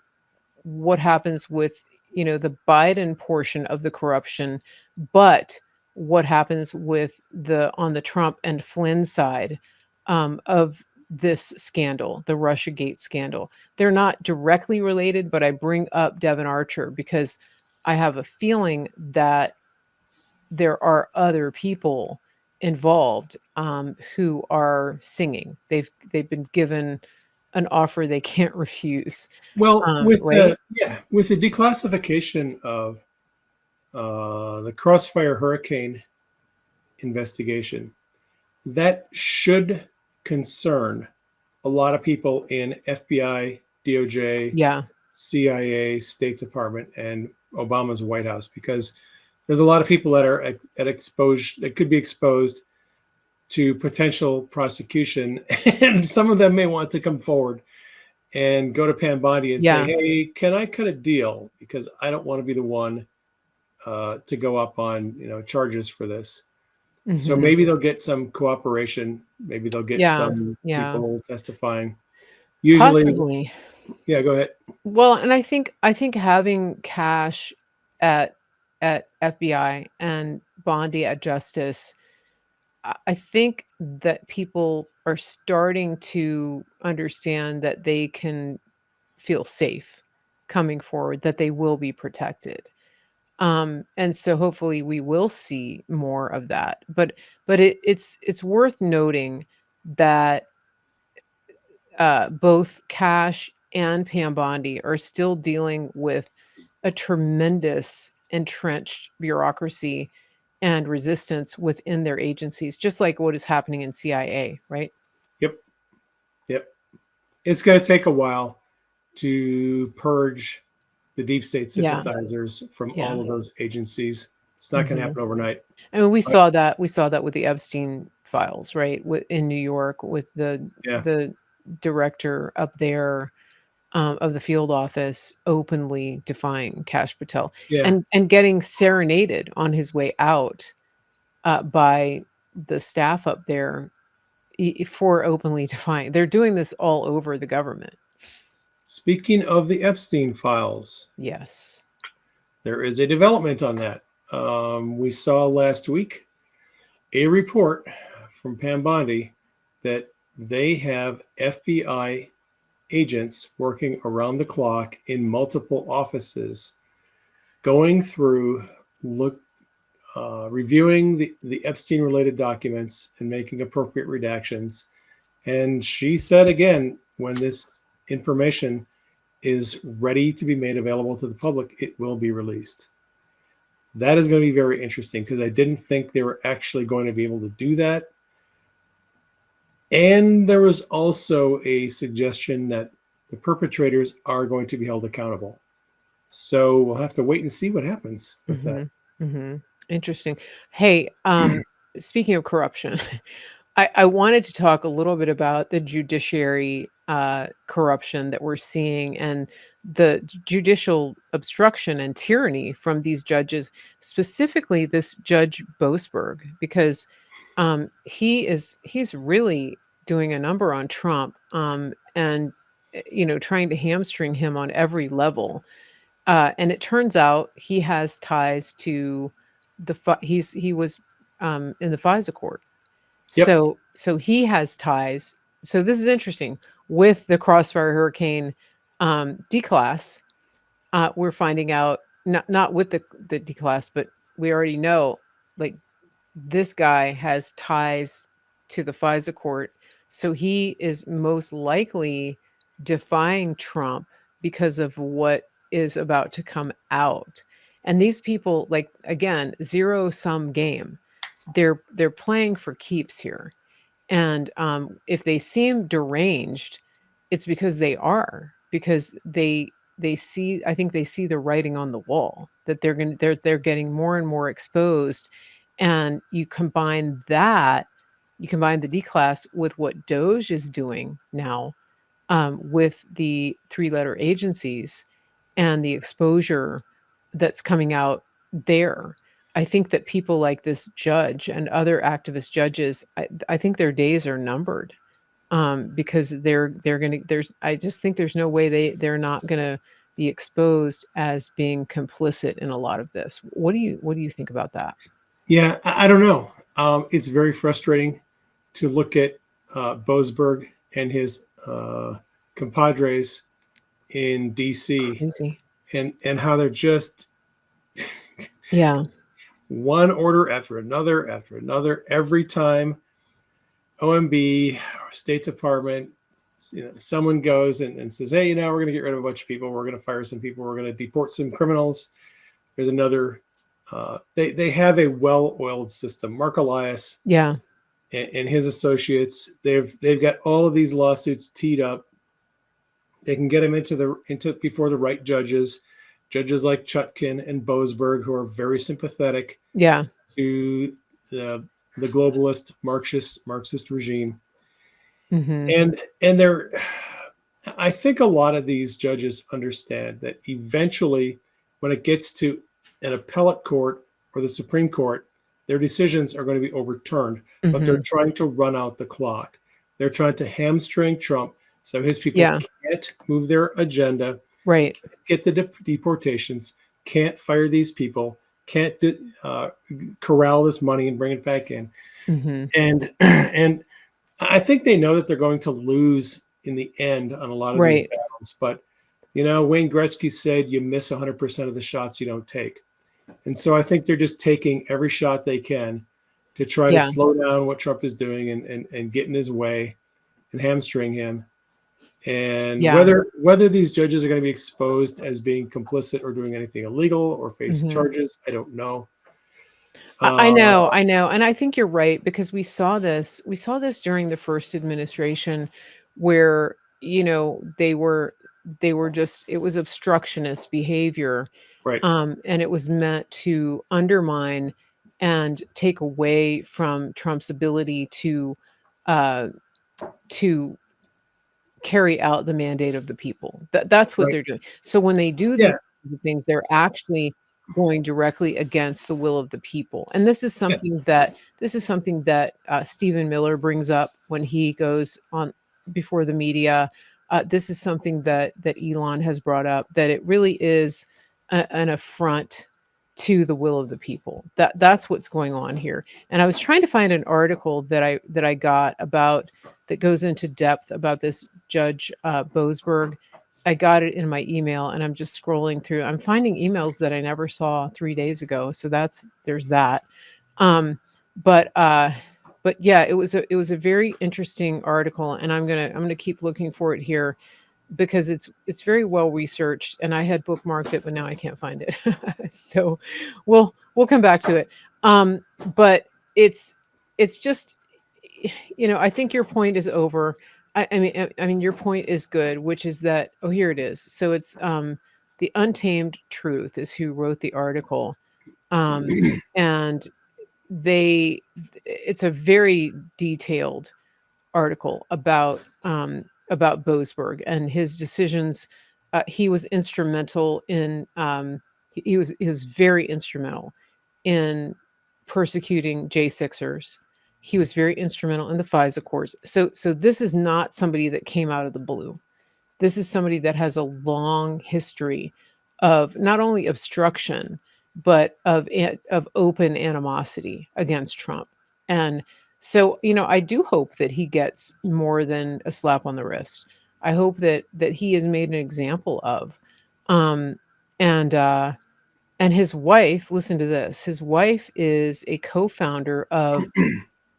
what happens with, the Biden portion of the corruption, but what happens with on the Trump and Flynn side of this scandal, the Russiagate scandal. They're not directly related, but I bring up Devin Archer because I have a feeling that there are other people involved who are singing. They've been given an offer they can't refuse. Well, with right? with the declassification of the Crossfire Hurricane investigation, that should concern a lot of people in FBI, DOJ, CIA, State Department, and Obama's White House, because there's a lot of people that are that could be exposed to potential prosecution, and some of them may want to come forward and go to Pam Bondi and say, "Hey, can I cut a deal? Because I don't want to be the one to go up on charges for this." So maybe they'll get some cooperation. Maybe they'll get some people testifying. Usually, possibly. Yeah, go ahead. Well, and I think having cash at FBI and Bondi at Justice, I think that people are starting to understand that they can feel safe coming forward, that they will be protected. And so hopefully we will see more of that. But But it's worth noting that both Cash and Pam Bondi are still dealing with a tremendous entrenched bureaucracy and resistance within their agencies, just like what is happening in CIA, right? Yep. Yep. It's going to take a while to purge the deep state Yeah, sympathizers from yeah. all of those agencies. It's not going to happen overnight. I mean, we But saw that with the Epstein files, right? In New York with yeah, the director up there of the field office openly defying Kash Patel yeah. and getting serenaded on his way out by the staff up there for openly defying. They're doing this all over the government. Speaking of the Epstein files, Yes. there is a development on that. We saw last week a report from Pam Bondi that they have FBI agents working around the clock in multiple offices, going through, reviewing the Epstein-related documents and making appropriate redactions. And she said again, when this information is ready to be made available to the public, it will be released. That is going to be very interesting because I didn't think they were actually going to be able to do that. And there was also a suggestion that the perpetrators are going to be held accountable. So we'll have to wait and see what happens with that. Interesting. Hey, speaking of corruption, I wanted to talk a little bit about the judiciary corruption that we're seeing and the judicial obstruction and tyranny from these judges, specifically this Judge Boasberg, because he's really doing a number on Trump and trying to hamstring him on every level. And it turns out he has ties to he was in the FISA court. Yep. So he has ties. So this is interesting. With the Crossfire Hurricane D-class, we're finding out not with the D-class, but we already know like this guy has ties to the FISA court. So he is most likely defying Trump because of what is about to come out. And these people, like again, zero-sum game. They're playing for keeps here. And if they seem deranged, it's because they are, because they see, I think they see the writing on the wall that they're getting more and more exposed. And you combine the D-class with what Doge is doing now with the three-letter agencies and the exposure that's coming out there. I think that people like this judge and other activist judges, I think their days are numbered because they're going to, I just think there's no way they're not going to be exposed as being complicit in a lot of this. What do you think about that? Yeah, I don't know. It's very frustrating to look at Boasberg and his compadres in DC Easy. and how they're just Yeah. one order after another every time OMB or State Department, someone goes and says, hey, we're going to get rid of a bunch of people, we're going to fire some people, we're going to deport some criminals. There's another they have a well-oiled system. Mark Elias, Yeah. and his associates, they've got all of these lawsuits teed up. They can get them into before the right judges like Chutkin and Boasberg, who are very sympathetic Yeah. to the globalist Marxist regime. Mm-hmm. And they're, I think a lot of these judges understand that eventually, when it gets to an appellate court or the Supreme Court, their decisions are going to be overturned, but they're trying to run out the clock. They're trying to hamstring Trump so his people can't move their agenda, Right. get the deportations, can't fire these people, can't corral this money and bring it back in. And I think they know that they're going to lose in the end on a lot of these battles. But, Wayne Gretzky said you miss 100% of the shots you don't take. And so I think they're just taking every shot they can to try to Yeah. slow down what Trump is doing and get in his way and hamstring him. And Yeah. whether these judges are going to be exposed as being complicit or doing anything illegal or face Mhm. charges, I don't know. I Uh, know, I know, and I think you're right because we saw this during the first administration where, they were just it was obstructionist behavior, right, and it was meant to undermine and take away from Trump's ability uh, to carry out the mandate of the people. That's what right, they're doing. So when they do these yeah, kinds of things, they're actually going directly against the will of the people. And yeah, this is something that Stephen Miller brings up when he goes on before the media. This is something that Elon has brought up, that it really is an affront to the will of the people. That's what's going on here. And I was trying to find an article that I got about that goes into depth about this Judge Boasberg. I got it in my email, and I'm just scrolling through. I'm finding emails that I never saw 3 days ago, so there's that. Um, but uh, but yeah, it was a very interesting article, and I'm gonna keep looking for it here because it's very well researched, and I had bookmarked it, but now I can't find it. So we'll come back to it. But it's just, I think your point is over. I mean, your point is good, which is that, oh, here it is. So it's the Untamed Truth is who wrote the article, and they it's a very detailed article about Boasberg and his decisions. He was instrumental in he was very instrumental in persecuting J6ers. He was very instrumental in the FISA courts. So this is not somebody that came out of the blue. This is somebody that has a long history of not only obstruction, but of open animosity against Trump. And so, I do hope that he gets more than a slap on the wrist. I hope that he is made an example of. Um, and and his wife, listen to this. His wife is a co-founder of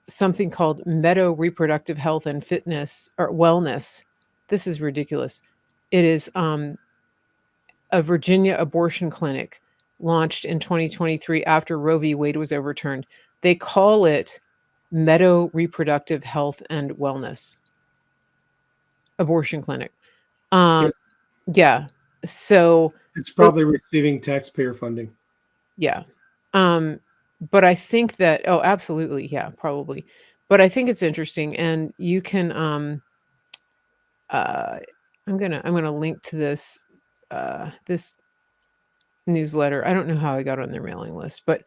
something called Meadow Reproductive Health and Fitness or Wellness. This is ridiculous. It is a Virginia abortion clinic launched in 2023 after Roe v. Wade was overturned. They call it Meadow Reproductive Health and Wellness Abortion Clinic. yeah. Yeah. So, It's so probably receiving taxpayer funding. yeah. But I think that, oh, absolutely, yeah, probably. But I think it's interesting, and you can uh I'm gonna link to this newsletter. I don't know how I got on their mailing list, but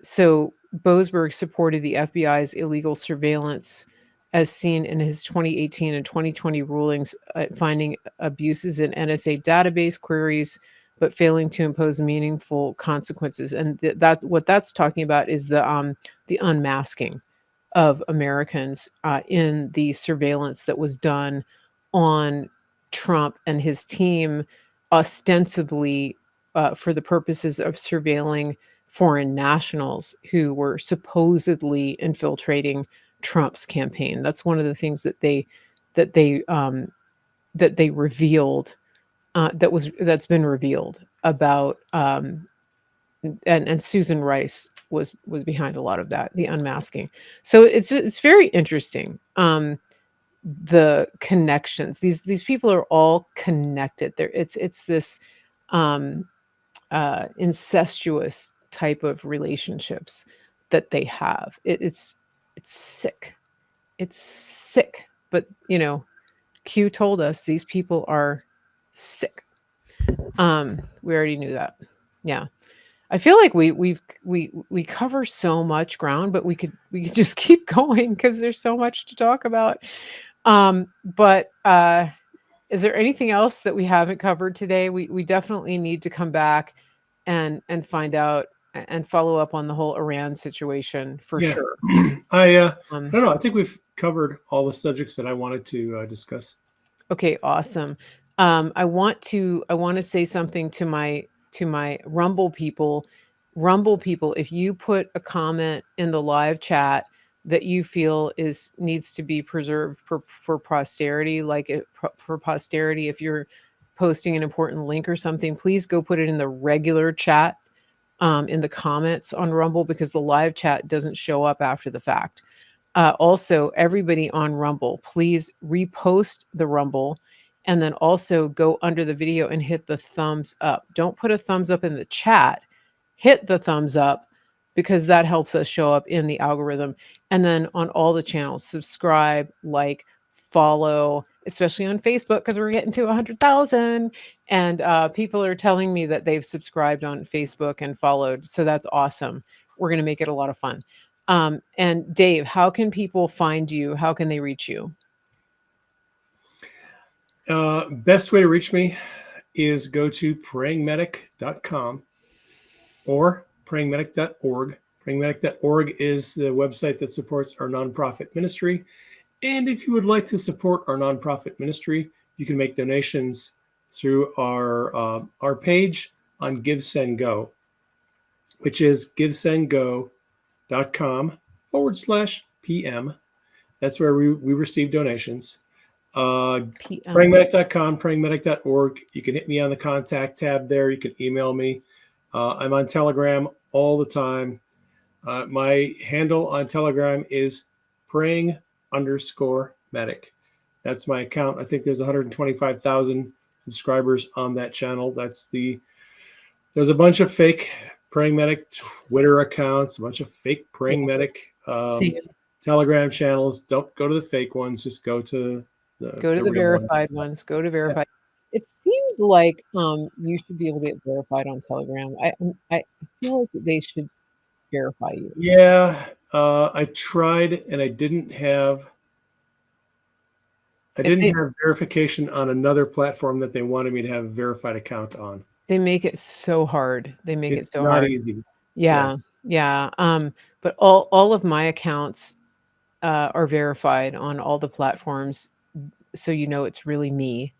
so Boasberg supported the FBI's illegal surveillance as seen in his 2018 and 2020 rulings, finding abuses in NSA database queries, but failing to impose meaningful consequences. And that's what that's talking about is the unmasking of Americans in the surveillance that was done on Trump and his team, ostensibly for the purposes of surveilling foreign nationals who were supposedly infiltrating Trump's campaign. That's one of the things that they that they revealed, that's been revealed about, and Susan Rice was behind a lot of that, the unmasking. So it's very interesting. The connections. These people are all connected. It's this um, incestuous type of relationships that they have. It's sick. It's sick. But Q told us these people are sick. We already knew that. Yeah. I feel like we cover so much ground, but we could just keep going because there's so much to talk about. But is there anything else that we haven't covered today? We definitely need to come back and find out and follow up on the whole Iran situation for Yeah. sure. I Um, don't know. I think we've covered all the subjects that I wanted to discuss. okay, awesome. I want to say something to my Rumble people. Rumble people, if you put a comment in the live chat that you feel needs to be preserved for posterity, for posterity, if you're posting an important link or something, please go put it in the regular chat, in the comments on Rumble, because the live chat doesn't show up after the fact. Also, everybody on Rumble, please repost the Rumble, and then also go under the video and hit the thumbs up. Don't put a thumbs up in the chat. Hit the thumbs up, because that helps us show up in the algorithm. And then on all the channels, subscribe, like, follow, especially on Facebook, because we're getting to 100,000. And people are telling me that they've subscribed on Facebook and followed. So that's awesome. We're going to make it a lot of fun. And Dave, how can people find you? How can they reach you? Best way to reach me is go to prayingmedic.com or prayingmedic.org. Prayingmedic.org is the website that supports our nonprofit ministry. And if you would like to support our nonprofit ministry, you can make donations through our page on GiveSendGo, which is givesendgo.com/PM. That's where we receive donations. Prayingmedic.com, prayingmedic.org. You can hit me on the contact tab there. You can email me. I'm on Telegram all the time. My handle on Telegram is praying_medic. That's my account. I think there's 125,000 subscribers on that channel. There's a bunch of fake Praying Medic Twitter accounts, a bunch of fake Praying Medic Telegram channels. Don't go to the fake ones. Just go to the verified ones. Go to verified. Yeah. It seems like you should be able to get verified on Telegram. I feel like they should verify you. Yeah, I tried and I didn't have verification on another platform that they wanted me to have a verified account on. They make it so hard. It's not easy. Yeah. But all of my accounts are verified on all the platforms, so you know it's really me.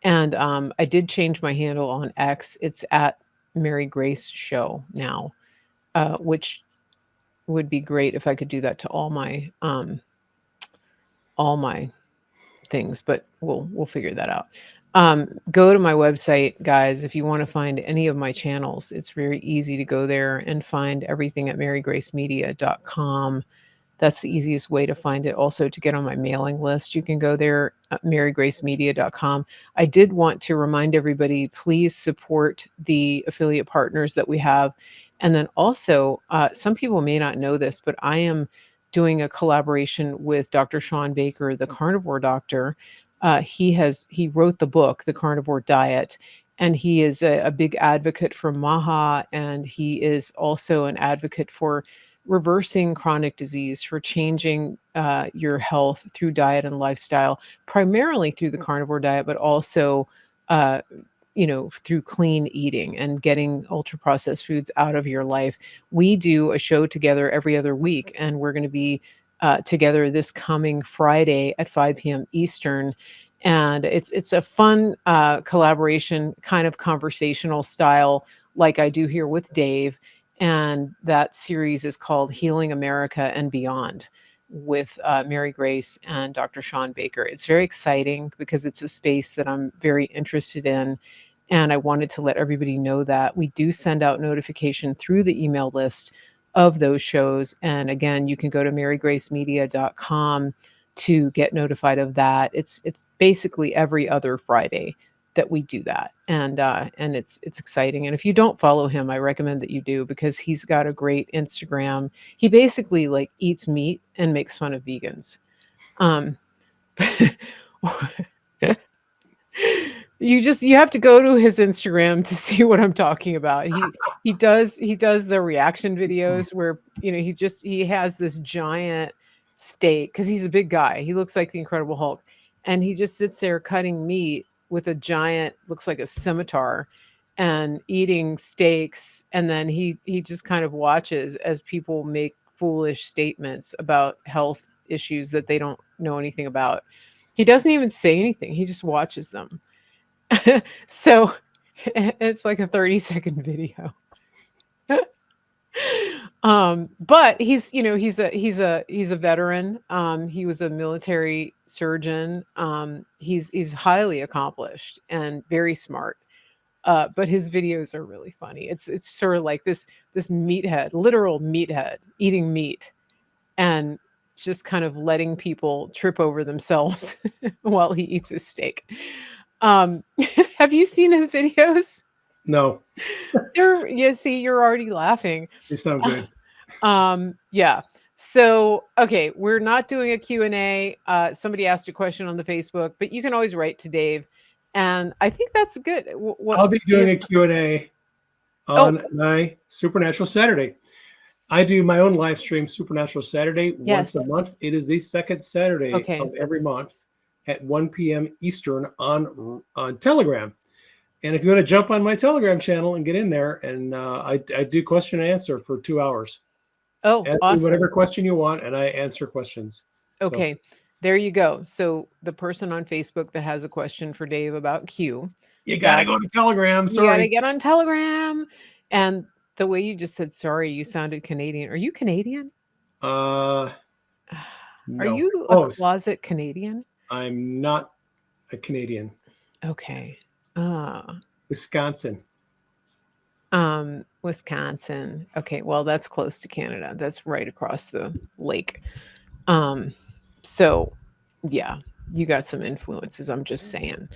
And I did change my handle on X. It's at Mary Grace Show now, which would be great if I could do that to all my things, but we'll figure that out. Go to my website, guys, if you want to find any of my channels. It's very easy to go there and find everything at marygracemedia.com. That's the easiest way to find it. Also, to get on my mailing list, you can go there at marygracemedia.com. I did want to remind everybody, please support the affiliate partners that we have. And then also, some people may not know this, but I am doing a collaboration with Dr. Sean Baker, the carnivore doctor. He wrote the book, The Carnivore Diet, and he is a big advocate for MAHA, and he is also an advocate for reversing chronic disease, for changing your health through diet and lifestyle, primarily through the carnivore diet, but also through clean eating and getting ultra processed foods out of your life. We do a show together every other week, and we're going to be together this coming Friday at 5 p.m. Eastern. And it's a fun collaboration, kind of conversational style, like I do here with Dave. And that series is called Healing America and Beyond, with Mary Grace and Dr. Sean Baker. It's very exciting because it's a space that I'm very interested in. And I wanted to let everybody know that we do send out notification through the email list of those shows. And again, you can go to marygracemedia.com to get notified of that. It's basically every other Friday that we do that. And it's exciting. And if you don't follow him, I recommend that you do, because he's got a great Instagram. He basically like eats meat and makes fun of vegans. You have to go to his Instagram to see what I'm talking about. He does the reaction videos where he has this giant steak, because he's a big guy. He looks like the Incredible Hulk, and he just sits there cutting meat with a giant, looks like a scimitar, and eating steaks. And then he just kind of watches as people make foolish statements about health issues that they don't know anything about. He doesn't even say anything. He just watches them. So it's like a 30-second video. But he's a veteran. He was a military surgeon. He's highly accomplished and very smart. But his videos are really funny. It's sort of like this meathead, literal meathead, eating meat and just kind of letting people trip over themselves while he eats his steak. Um, have you seen his videos? No, Yeah, see, you're already laughing. they sound good. Yeah. So, okay, we're not doing a Q&A. Somebody asked a question on the Facebook, but you can always write to Dave. And I think that's good. I'll be doing a Q&A on my Supernatural Saturday. I do my own live stream, Supernatural Saturday, once a month. It is the second Saturday of every month at 1 p.m. Eastern on Telegram. And if you want to jump on my Telegram channel and get in there, and I do question and answer for 2 hours. Oh, ask awesome. me whatever question you want, and I answer questions. Okay, there you go. So the person on Facebook that has a question for Dave about Q, you gotta go to Telegram. Sorry, you gotta get on Telegram. And the way you just said sorry, you sounded Canadian. Are you Canadian? No. Are you a closet Canadian? I'm not a Canadian. Okay. Wisconsin. Wisconsin. Okay, well, that's close to Canada. That's right across the lake. So yeah, you got some influences, I'm just saying.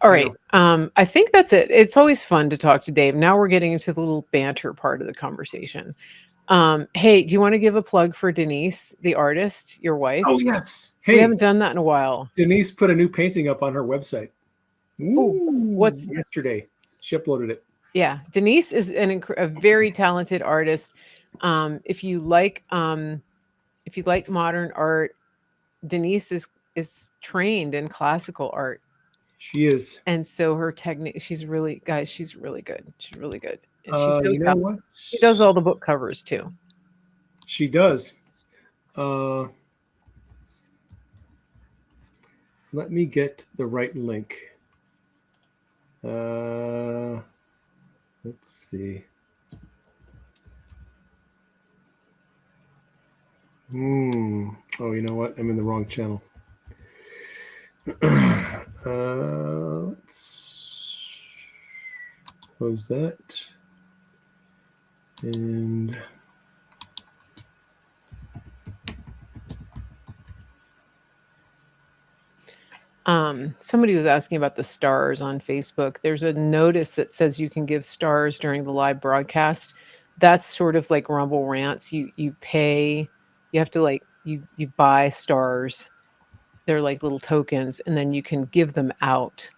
All right. I think that's it. It's always fun to talk to Dave. Now we're getting into the little banter part of the conversation. Hey, do you want to give a plug for Denise, the artist, your wife? Oh, yes. Hey, we haven't done that in a while. Denise put a new painting up on her website. What's yesterday? She uploaded it. Yeah, Denise is a very talented artist. If you like modern art, Denise is trained in classical art. She is. And so her technique, she's really good. She's really good. And she's so you know what? She does all the book covers too. She does. Let me get the right link. Let's see. Oh, you know what? I'm in the wrong channel. Let's close that. And somebody was asking about the stars on Facebook. There's a notice that says you can give stars during the live broadcast. That's sort of like Rumble Rants. You pay, you have to you buy stars. They're like little tokens, and then you can give them out.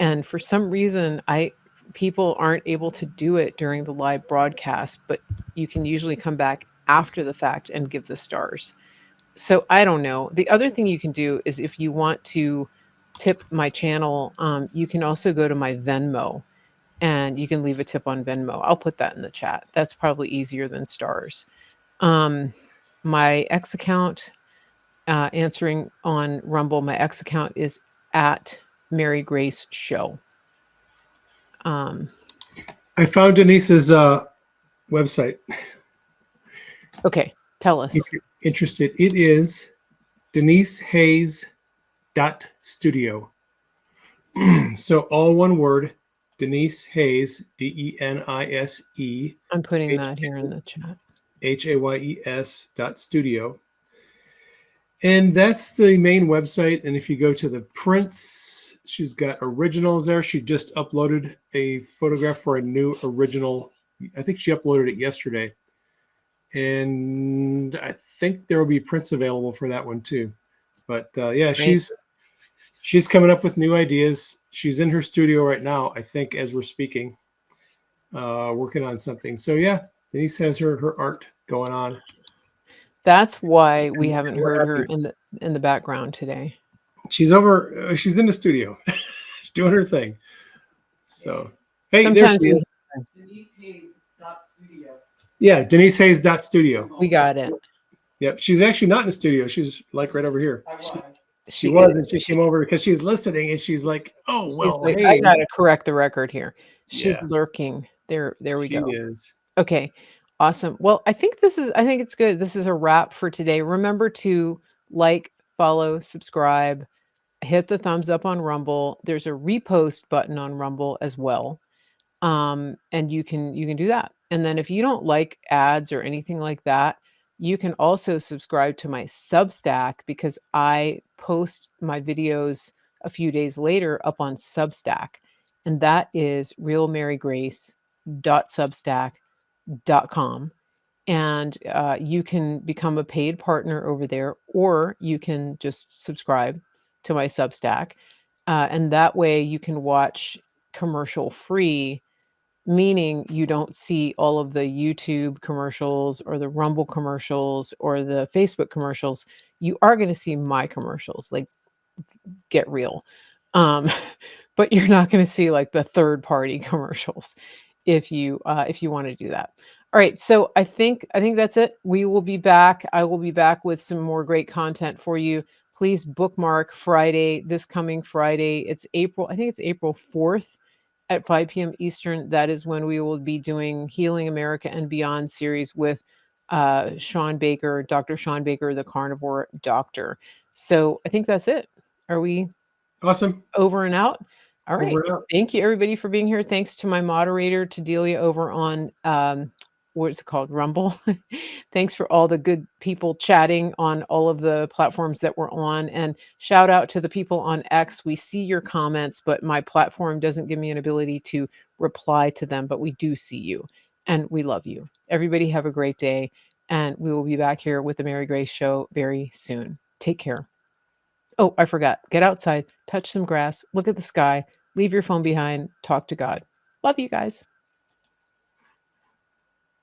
And for some reason, people aren't able to do it during the live broadcast, but you can usually come back after the fact and give the stars. So I don't know. The other thing you can do is if you want to tip my channel, you can also go to my Venmo and you can leave a tip on Venmo. I'll put that in the chat. That's probably easier than stars. My X account, answering on Rumble, my X account is at Mary Grace Show. I found Denise's website. Okay, tell us. If you're interested, it is denisehayes.studio. So all one word, Denise Hayes, DENISE. I'm putting that here in the chat. HAYES.studio. And that's the main website. And if you go to the prints, she's got originals there. She just uploaded a photograph for a new original. I think she uploaded it yesterday. And I think there will be prints available for that one too. But yeah, she's coming up with new ideas. She's in her studio right now, I think, as we're speaking, working on something. So yeah, Denise has her art going on. That's why we haven't heard her in the background today. She's over. She's in the studio, doing her thing. So hey, sometimes there she is. DeniseHayes.studio. Yeah, DeniseHayes.studio. We got it. Yep, she's actually not in the studio. She's like right over here. She was, and she came over because she's listening, and she's like, "Oh well, like, hey. I gotta correct the record here. She's lurking. There we go. She is. Okay. Awesome. Well, I think it's good. This is a wrap for today. Remember to like, follow, subscribe, hit the thumbs up on Rumble. There's a repost button on Rumble as well. And you can do that. And then if you don't like ads or anything like that, you can also subscribe to my Substack, because I post my videos a few days later up on Substack. And that is realmarygrace.substack.com. And you can become a paid partner over there, or you can just subscribe to my Substack. And that way you can watch commercial free, meaning you don't see all of the YouTube commercials or the Rumble commercials or the Facebook commercials. You are going to see my commercials, like, get real. Um, but you're not going to see like the third party commercials if you want to do that. All right, so I think that's it. We will be back. I will be back with some more great content for you. Please bookmark Friday, this coming Friday. It's April, I think it's April 4th at 5 p.m. Eastern. That is when we will be doing Healing America and Beyond series with Sean Baker, Dr. Sean Baker, the carnivore doctor. So I think that's it. Are we Awesome. over and out? All right. Over and out. Thank you, everybody, for being here. Thanks to my moderator, to Delia, over on what's it called? Rumble. Thanks for all the good people chatting on all of the platforms that we're on. And shout out to the people on X. We see your comments, but my platform doesn't give me an ability to reply to them, but we do see you and we love you. Everybody have a great day. And we will be back here with the Mary Grace Show very soon. Take care. Oh, I forgot. Get outside, touch some grass, look at the sky, leave your phone behind, talk to God. Love you guys.